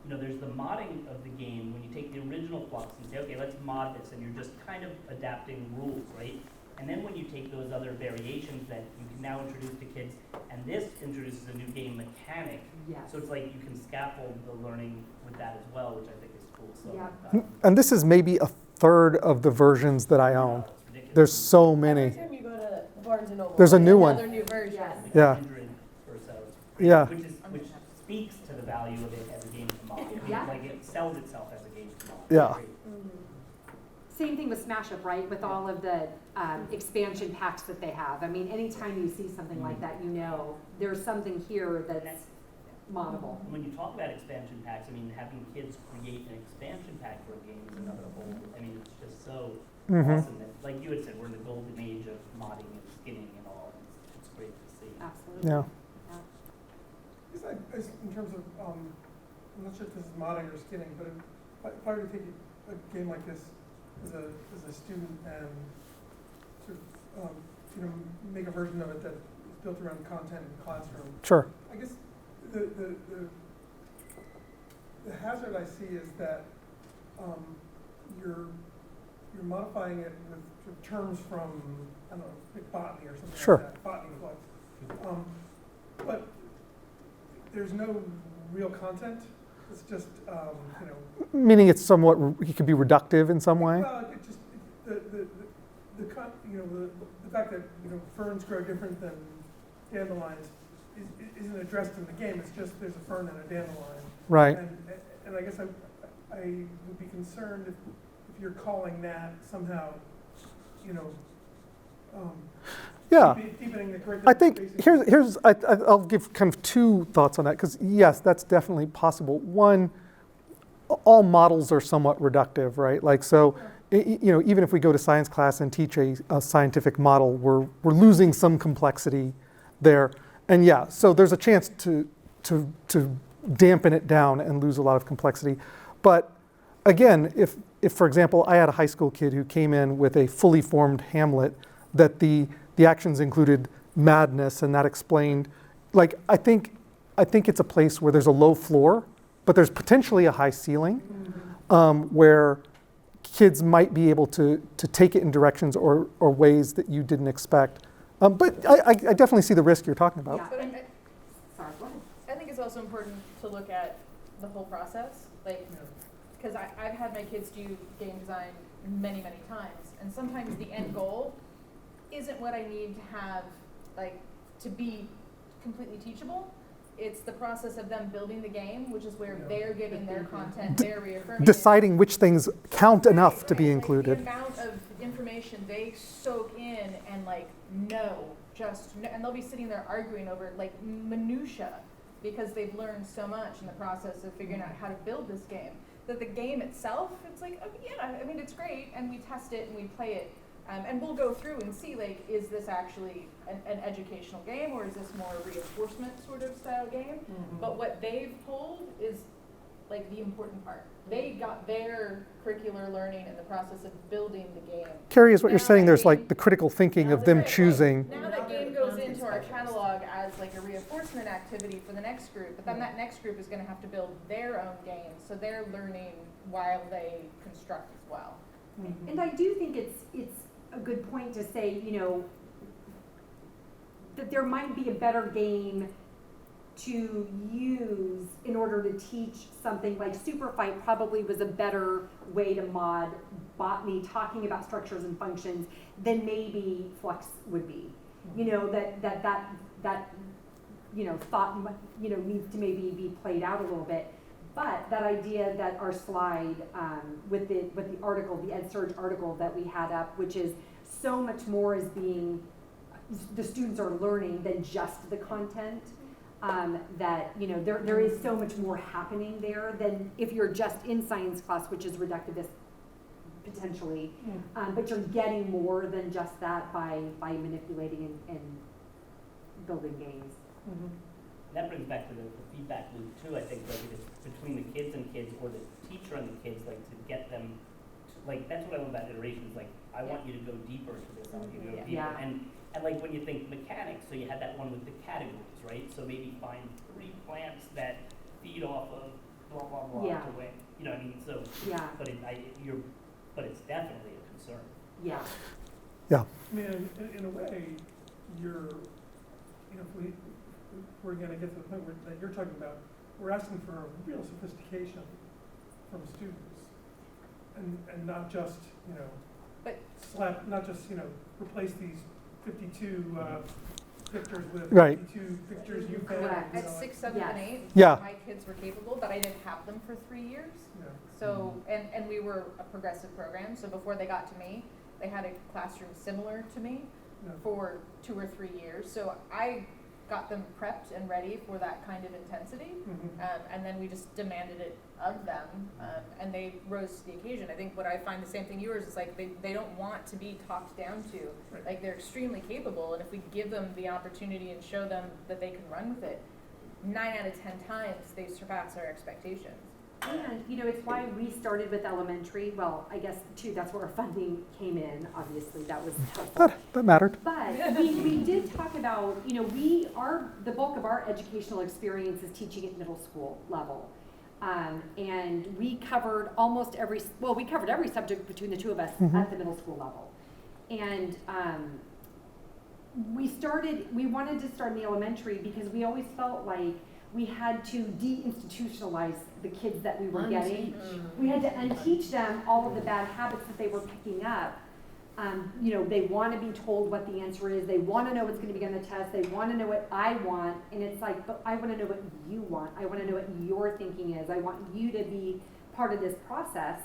you know, there's the modding of the game when you take the original Fluxx and say, okay, let's mod this, and you're just kind of adapting rules, right? And then when you take those other variations that you can now introduce to kids, and this introduces a new game mechanic, so it's like you can scaffold the learning with that as well, which I think is cool. So, and this is maybe a third of the versions that I own. There's so many. Every time you go to Barnes and Noble, there's a new another one. new version. Yeah. 100 or so. Yeah. Which speaks to the value of it as a game to mod. Like it sells itself as a game to mod. Yeah. Same thing with Smash Up, right? With all of the expansion packs that they have. I mean, anytime you see something like that, you know there's something here that's moddable. When you talk about expansion packs, I mean, having kids create an expansion pack for a game is another whole. I mean, it's just so awesome that, like you had said, we're in the golden age of modding and skinning and all. And it's great to see. Absolutely. Yeah. In terms of, I'm not sure if this is modding or skinning, but if I were to take a game like this as a student and sort of, you know, make a version of it that is built around content in the classroom. Sure. I guess the hazard I see is that you're modifying it with sort of terms from, I don't know, like botany or something Sure. like that. Botany Fluxx. But there's no real content. It's just, you know. Meaning it's somewhat, it could be reductive in some way? Well, it just, you know, the fact that, you know, ferns grow different than dandelions isn't addressed in the game. It's just there's a fern and a dandelion. Right. And I guess I would be concerned if you're calling that somehow, you know, deepening the curriculum. I think I'll give kind of two thoughts on that, because yes, that's definitely possible. One, all models are somewhat reductive, right? Like, so, you know, even if we go to science class and teach a scientific model, we're losing some complexity there. And yeah, so there's a chance to dampen it down and lose a lot of complexity. But again, if for example, I had a high school kid who came in with a fully formed Hamlet that the actions included madness, and that explained, like, I think it's a place where there's a low floor, but there's potentially a high ceiling, where kids might be able to take it in directions or ways that you didn't expect. But I definitely see the risk you're talking about. Yeah. But I think it's also important to look at the whole process, like, because I've had my kids do game design many, many times, and sometimes the end goal isn't what I need to have, like, to be completely teachable. It's the process of them building the game, which is where they're giving their content, they're reaffirming Deciding which things count enough to be included. The amount of information they soak in and, like, and they'll be sitting there arguing over, like, minutia, because they've learned so much in the process of figuring out how to build this game, that the game itself, it's like, okay, yeah, I mean, it's great, and we test it and we play it. And we'll go through and see, like, is this actually an educational game, or is this more a reinforcement sort of style game? But what they've pulled is, like, the important part. They got their curricular learning in the process of building the game. Carrie, is what you're saying, there's like the critical thinking of them choosing. Now that game goes into our catalog as, like, a reinforcement activity for the next group, but then that next group is going to have to build their own game, so they're learning while they construct as well. And I do think it's a good point to say, you know, that there might be a better game to use in order to teach something like Super Fight probably was a better way to mod botany, talking about structures and functions, than maybe Fluxx would be. You know, that you know, thought, you know, needs to maybe be played out a little bit. But that idea that our slide with the article, the EdSurge article that we had up, which is so much more is being the students are learning than just the content. That, you know, there is so much more happening there than if you're just in science class, which is reductivist potentially, but you're getting more than just that by manipulating and building games. That brings back to the feedback loop too, I think, like it's between the kids and kids, or the teacher and the kids, like to get them, like that's what I love about iterations, like I want you to go deeper to this, I want you to go deeper. And like when you think mechanics, so you had that one with the categories, right? So maybe find 3 plants that feed off of blah, blah, blah, to win. You know what I mean? So, but it's definitely a concern. I mean, in a way, you're, you know, if we're going to get to the point that you're talking about, we're asking for a real sophistication from students, and not just, you know, not just, you know, replace these 52 pictures with 52 pictures you found. At 6, 7, and 8, my kids were capable, but I didn't have them for 3 years. So, and we were a progressive program, so before they got to me, they had a classroom similar to me for 2 or 3 years. So I got them prepped and ready for that kind of intensity, and then we just demanded it of them, and they rose to the occasion. I think what I find the same thing yours is like they don't want to be talked down to. Like they're extremely capable, and if we give them the opportunity and show them that they can run with it, 9 out of 10 times they surpass our expectations. And, you know, it's why we started with elementary. Well, I guess, too, that's where our funding came in, obviously. That was helpful. That mattered. But we did talk about, you know, the bulk of our educational experience is teaching at middle school level. And we covered we covered every subject between the two of us at the middle school level. And we wanted to start in the elementary because we always felt like we had to deinstitutionalize the kids that we were getting. We had to unteach them all of the bad habits that they were picking up. You know, they want to be told what the answer is. They want to know what's going to be on the test. They want to know what I want. And it's like, but I want to know what you want. I want to know what your thinking is. I want you to be part of this process.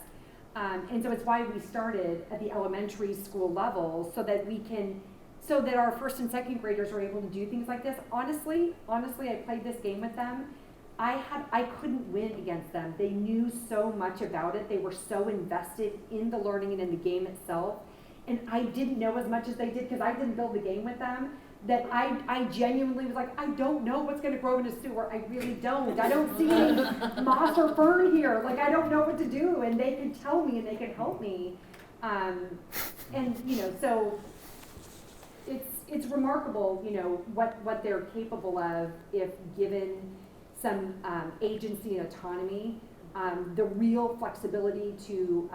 And so it's why we started at the elementary school level so that our first and second graders are able to do things like this. Honestly, I played this game with them. I couldn't win against them. They knew so much about it. They were so invested in the learning and in the game itself. And I didn't know as much as they did because I didn't build the game with them, that I genuinely was like, I don't know what's going to grow in a sewer. I really don't. I don't see any moss or fern here. Like, I don't know what to do. And they can tell me and they can help me. And, you know, so it's remarkable, you know, what they're capable of if given some agency and autonomy, the real flexibility to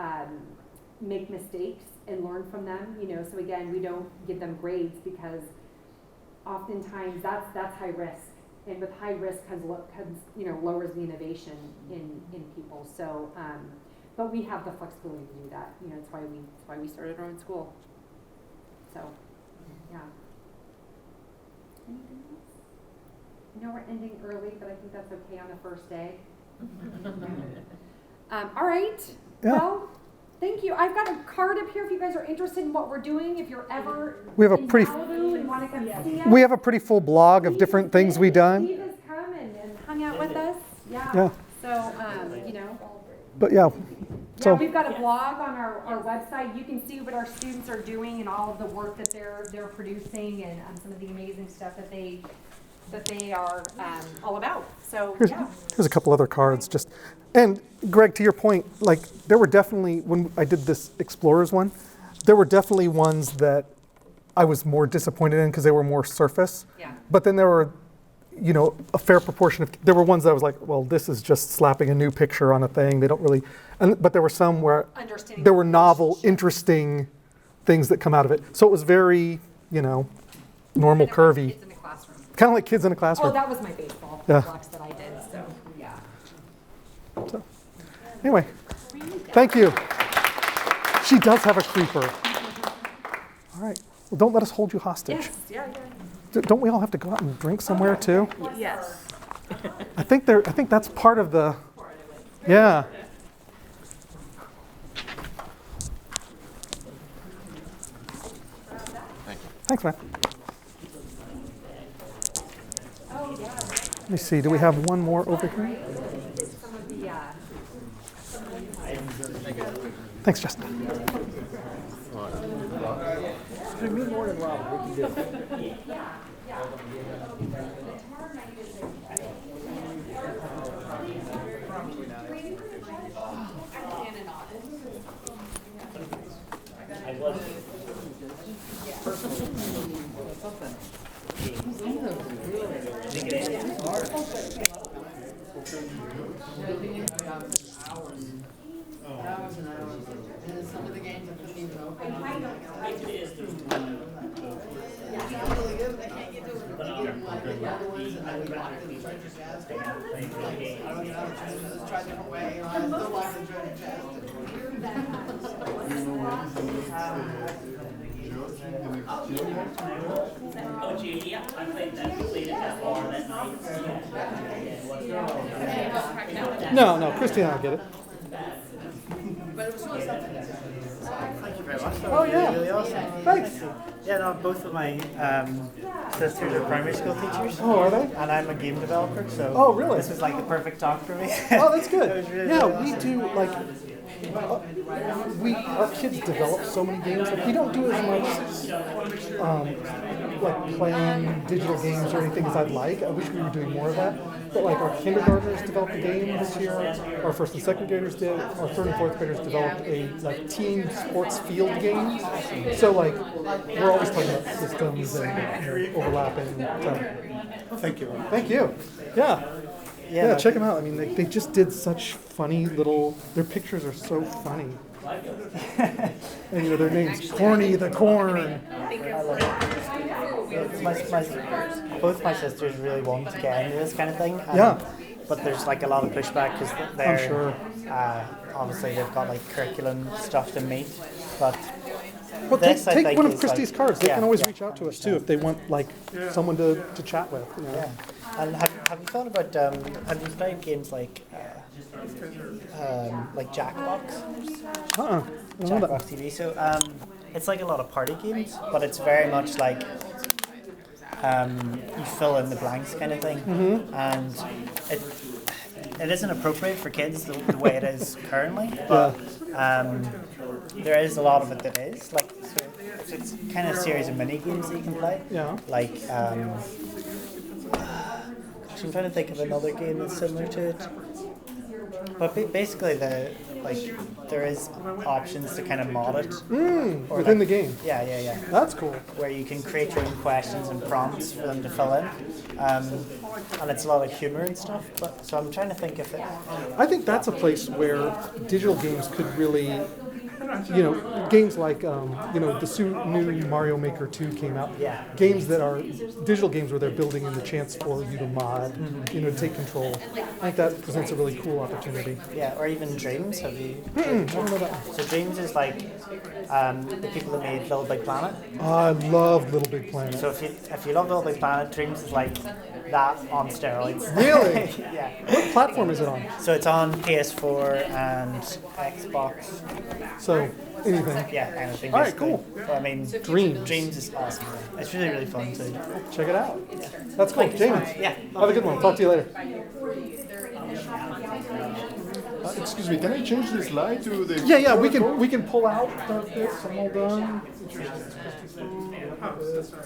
make mistakes and learn from them, you know. So again, we don't give them grades because oftentimes that's high risk, and with high risk comes you know, lowers the innovation in people. So, but we have the flexibility to do that. You know, it's why we started our own school. So, yeah. Anything else? I know we're ending early, but I think that's okay on the first day. All right. Yeah. Well, thank you. I've got a card up here if you guys are interested in what we're doing. If you're ever We have a in pretty Malibu and want to come see us. We have a pretty full blog of different things we've done. Steve has come and hung out with us. Yeah. Yeah. So, you know. But yeah. So Yeah, we've got a blog on our website. You can see what our students are doing and all of the work that they're producing and some of the amazing stuff that they are all about. So here's a couple other cards. And Greg, to your point, like there were definitely, when I did this Explorers one, there were definitely ones that I was more disappointed in because they were more surface. Yeah. But then there were, you know, a fair proportion of, there were ones that I was like, well, this is just slapping a new picture on a thing. They don't really, but there were some where there were novel, interesting things that come out of it. So it was very, you know, normal, curvy. Kids in the classroom. Kind of like kids in a classroom. Oh, that was my baseball Yeah. Fluxx that I did. So yeah. So, anyway, thank you. She does have a creeper. All right. Well, don't let us hold you hostage. Yes. Yeah. Don't we all have to go out and drink somewhere too? Yes. I think that's part of the. Yeah. Thank you. Thanks, man. Let me see, do we have one more over here? Some of the, Thanks, Justin. Me more than Rob, we can do it. I was. Hours and hours. And some of the games I couldn't even open. It's really good, but I can't get to it. Like the other ones, and I would walk to the treasure chest. I don't get out of treasure chest. Let's try a different way. I still like the treasure chest. Oh, gee, yeah, I played that, played at that bar that night. No, Christy and I'll get it. But it was really something. Thank you very much. Oh, yeah. Really awesome. Thanks. Yeah, no, both of my sisters are primary school teachers. Oh, are they? And I'm a game developer, so Oh, really? this was like the perfect talk for me. Oh, that's good. It was really, Yeah, really we awesome. do like our kids develop so many games. Like we don't do as much like playing digital games or anything as I'd like. I wish we were doing more of that. But like our kindergartners developed a game this year. Our first and second graders did. Our third and fourth graders developed a like team sports field game. So like we're always talking about systems and overlapping. So, Thank you. thank you. Yeah. Yeah, check them out. I mean, they just did such funny little. Their pictures are so funny. And you know their names, Corny the Corn. Both my sisters really want to get into this kind of thing. Yeah. But there's like a lot of pushback because they're I'm sure. Obviously they've got like curriculum stuff to meet, but. Well, this, I take think, one of is Christy's like, cards. They yeah, can always yeah. reach out to us too if they want like someone to chat with. You know? Yeah. And have you thought about have you played games like Jackbox? Jackbox TV. So it's like a lot of party games, but it's very much like you fill in the blanks kind of thing, and it isn't appropriate for kids the way it is currently, but there is a lot of it that is like so it's kind of a series of mini games that you can play. Yeah. Like I'm trying to think of another game that's similar to it. But basically, there is options to kind of mod it. Within the game. Yeah. That's cool. Where you can create your own questions and prompts for them to fill in. And it's a lot of humor and stuff. So I'm trying to think if it... I think that's a place where digital games could really, games like, the new Mario Maker 2 came out. Yeah. Games that are digital games where they're building in the chance for you to mod, to take control. I think that presents a really cool opportunity. Yeah, or even Dreams. Have you? I don't know that. So Dreams is like the people that made Little Big Planet. I love Little Big Planet. So if you love Little Big Planet, Dreams is like that on steroids. Really? Yeah. What platform is it on? So it's on PS4 and Xbox. So anything. Yeah, anything. All right, basically. cool. But, I mean, Dreams is awesome. It's really, really fun too. Check it out. That's cool. Jamie. Yeah. Have a good one. Talk to you later. Excuse me, can I change the slide to the... Yeah, we can pull out this. I'm all done. Oh, that's right.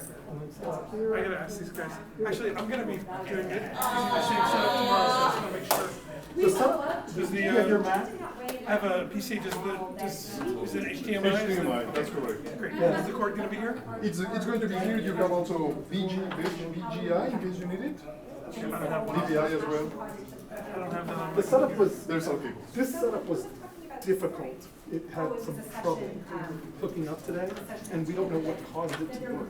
I gotta ask these guys. Actually, I'm gonna be doing it. The same setup tomorrow, so I just wanna make sure. Does You have your Mac? I have a PC. Is it HDMI? HDMI, that's correct. Great. Is the cord gonna be here? It's going to be here. You have also BGI in case you need it. DVI as well. I don't have that on The setup was. There's some people. This setup was difficult. It had some trouble hooking up today, and we don't know what caused it to work.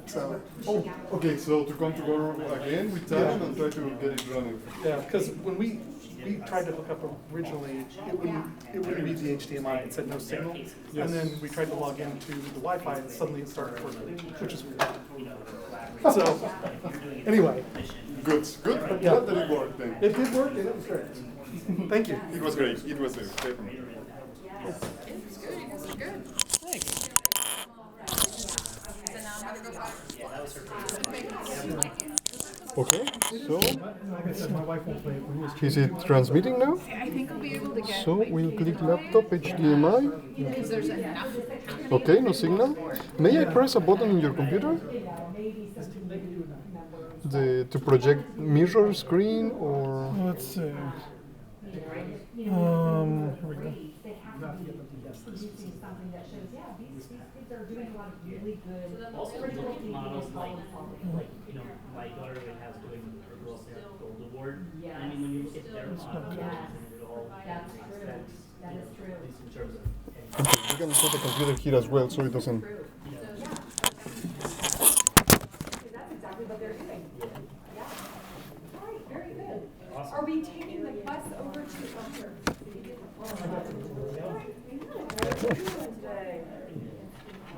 So. Oh, okay. So to come together again with time and try to get it running. Yeah, because when we tried to hook up originally, it wouldn't read the HDMI. It said no signal, and then we tried to log into the Wi-Fi, and suddenly it started working, which is weird. So, anyway. Good. Yeah. Glad that it worked then. It did work, and it was great. Thank you. It was great. It was definitely. So now I'm gonna go back. Okay, so I guess my wife won't play it, but who is is it transmitting now? I think I'll be able to get. So we'll click laptop HDMI. Because there's enough. Okay, no signal. May I press a button in your computer? To project mirror screen or? Let's see. Here we go. Also, looking models like you know, my daughter has doing her Girl Scout Gold Award. And I mean, when you look at their models, it all makes sense. That is true. At least in terms of. Okay, you can put the computer here as well, so it doesn't. That's exactly what they're doing. Yeah. All right, very good. Are we taking the bus over to Webster?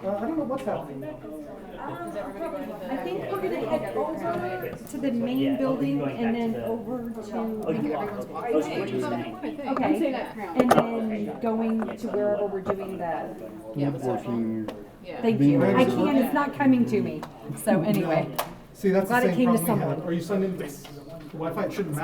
I don't know what's happening. I think we're gonna head over to the main building and then over to. Okay, and then going to wherever we're doing the. Networking. Thank you. I can't, it's not coming to me. So anyway. See, that's Glad the it same came to problem we someone. had. Are you sending the Wi-Fi? It shouldn't matter.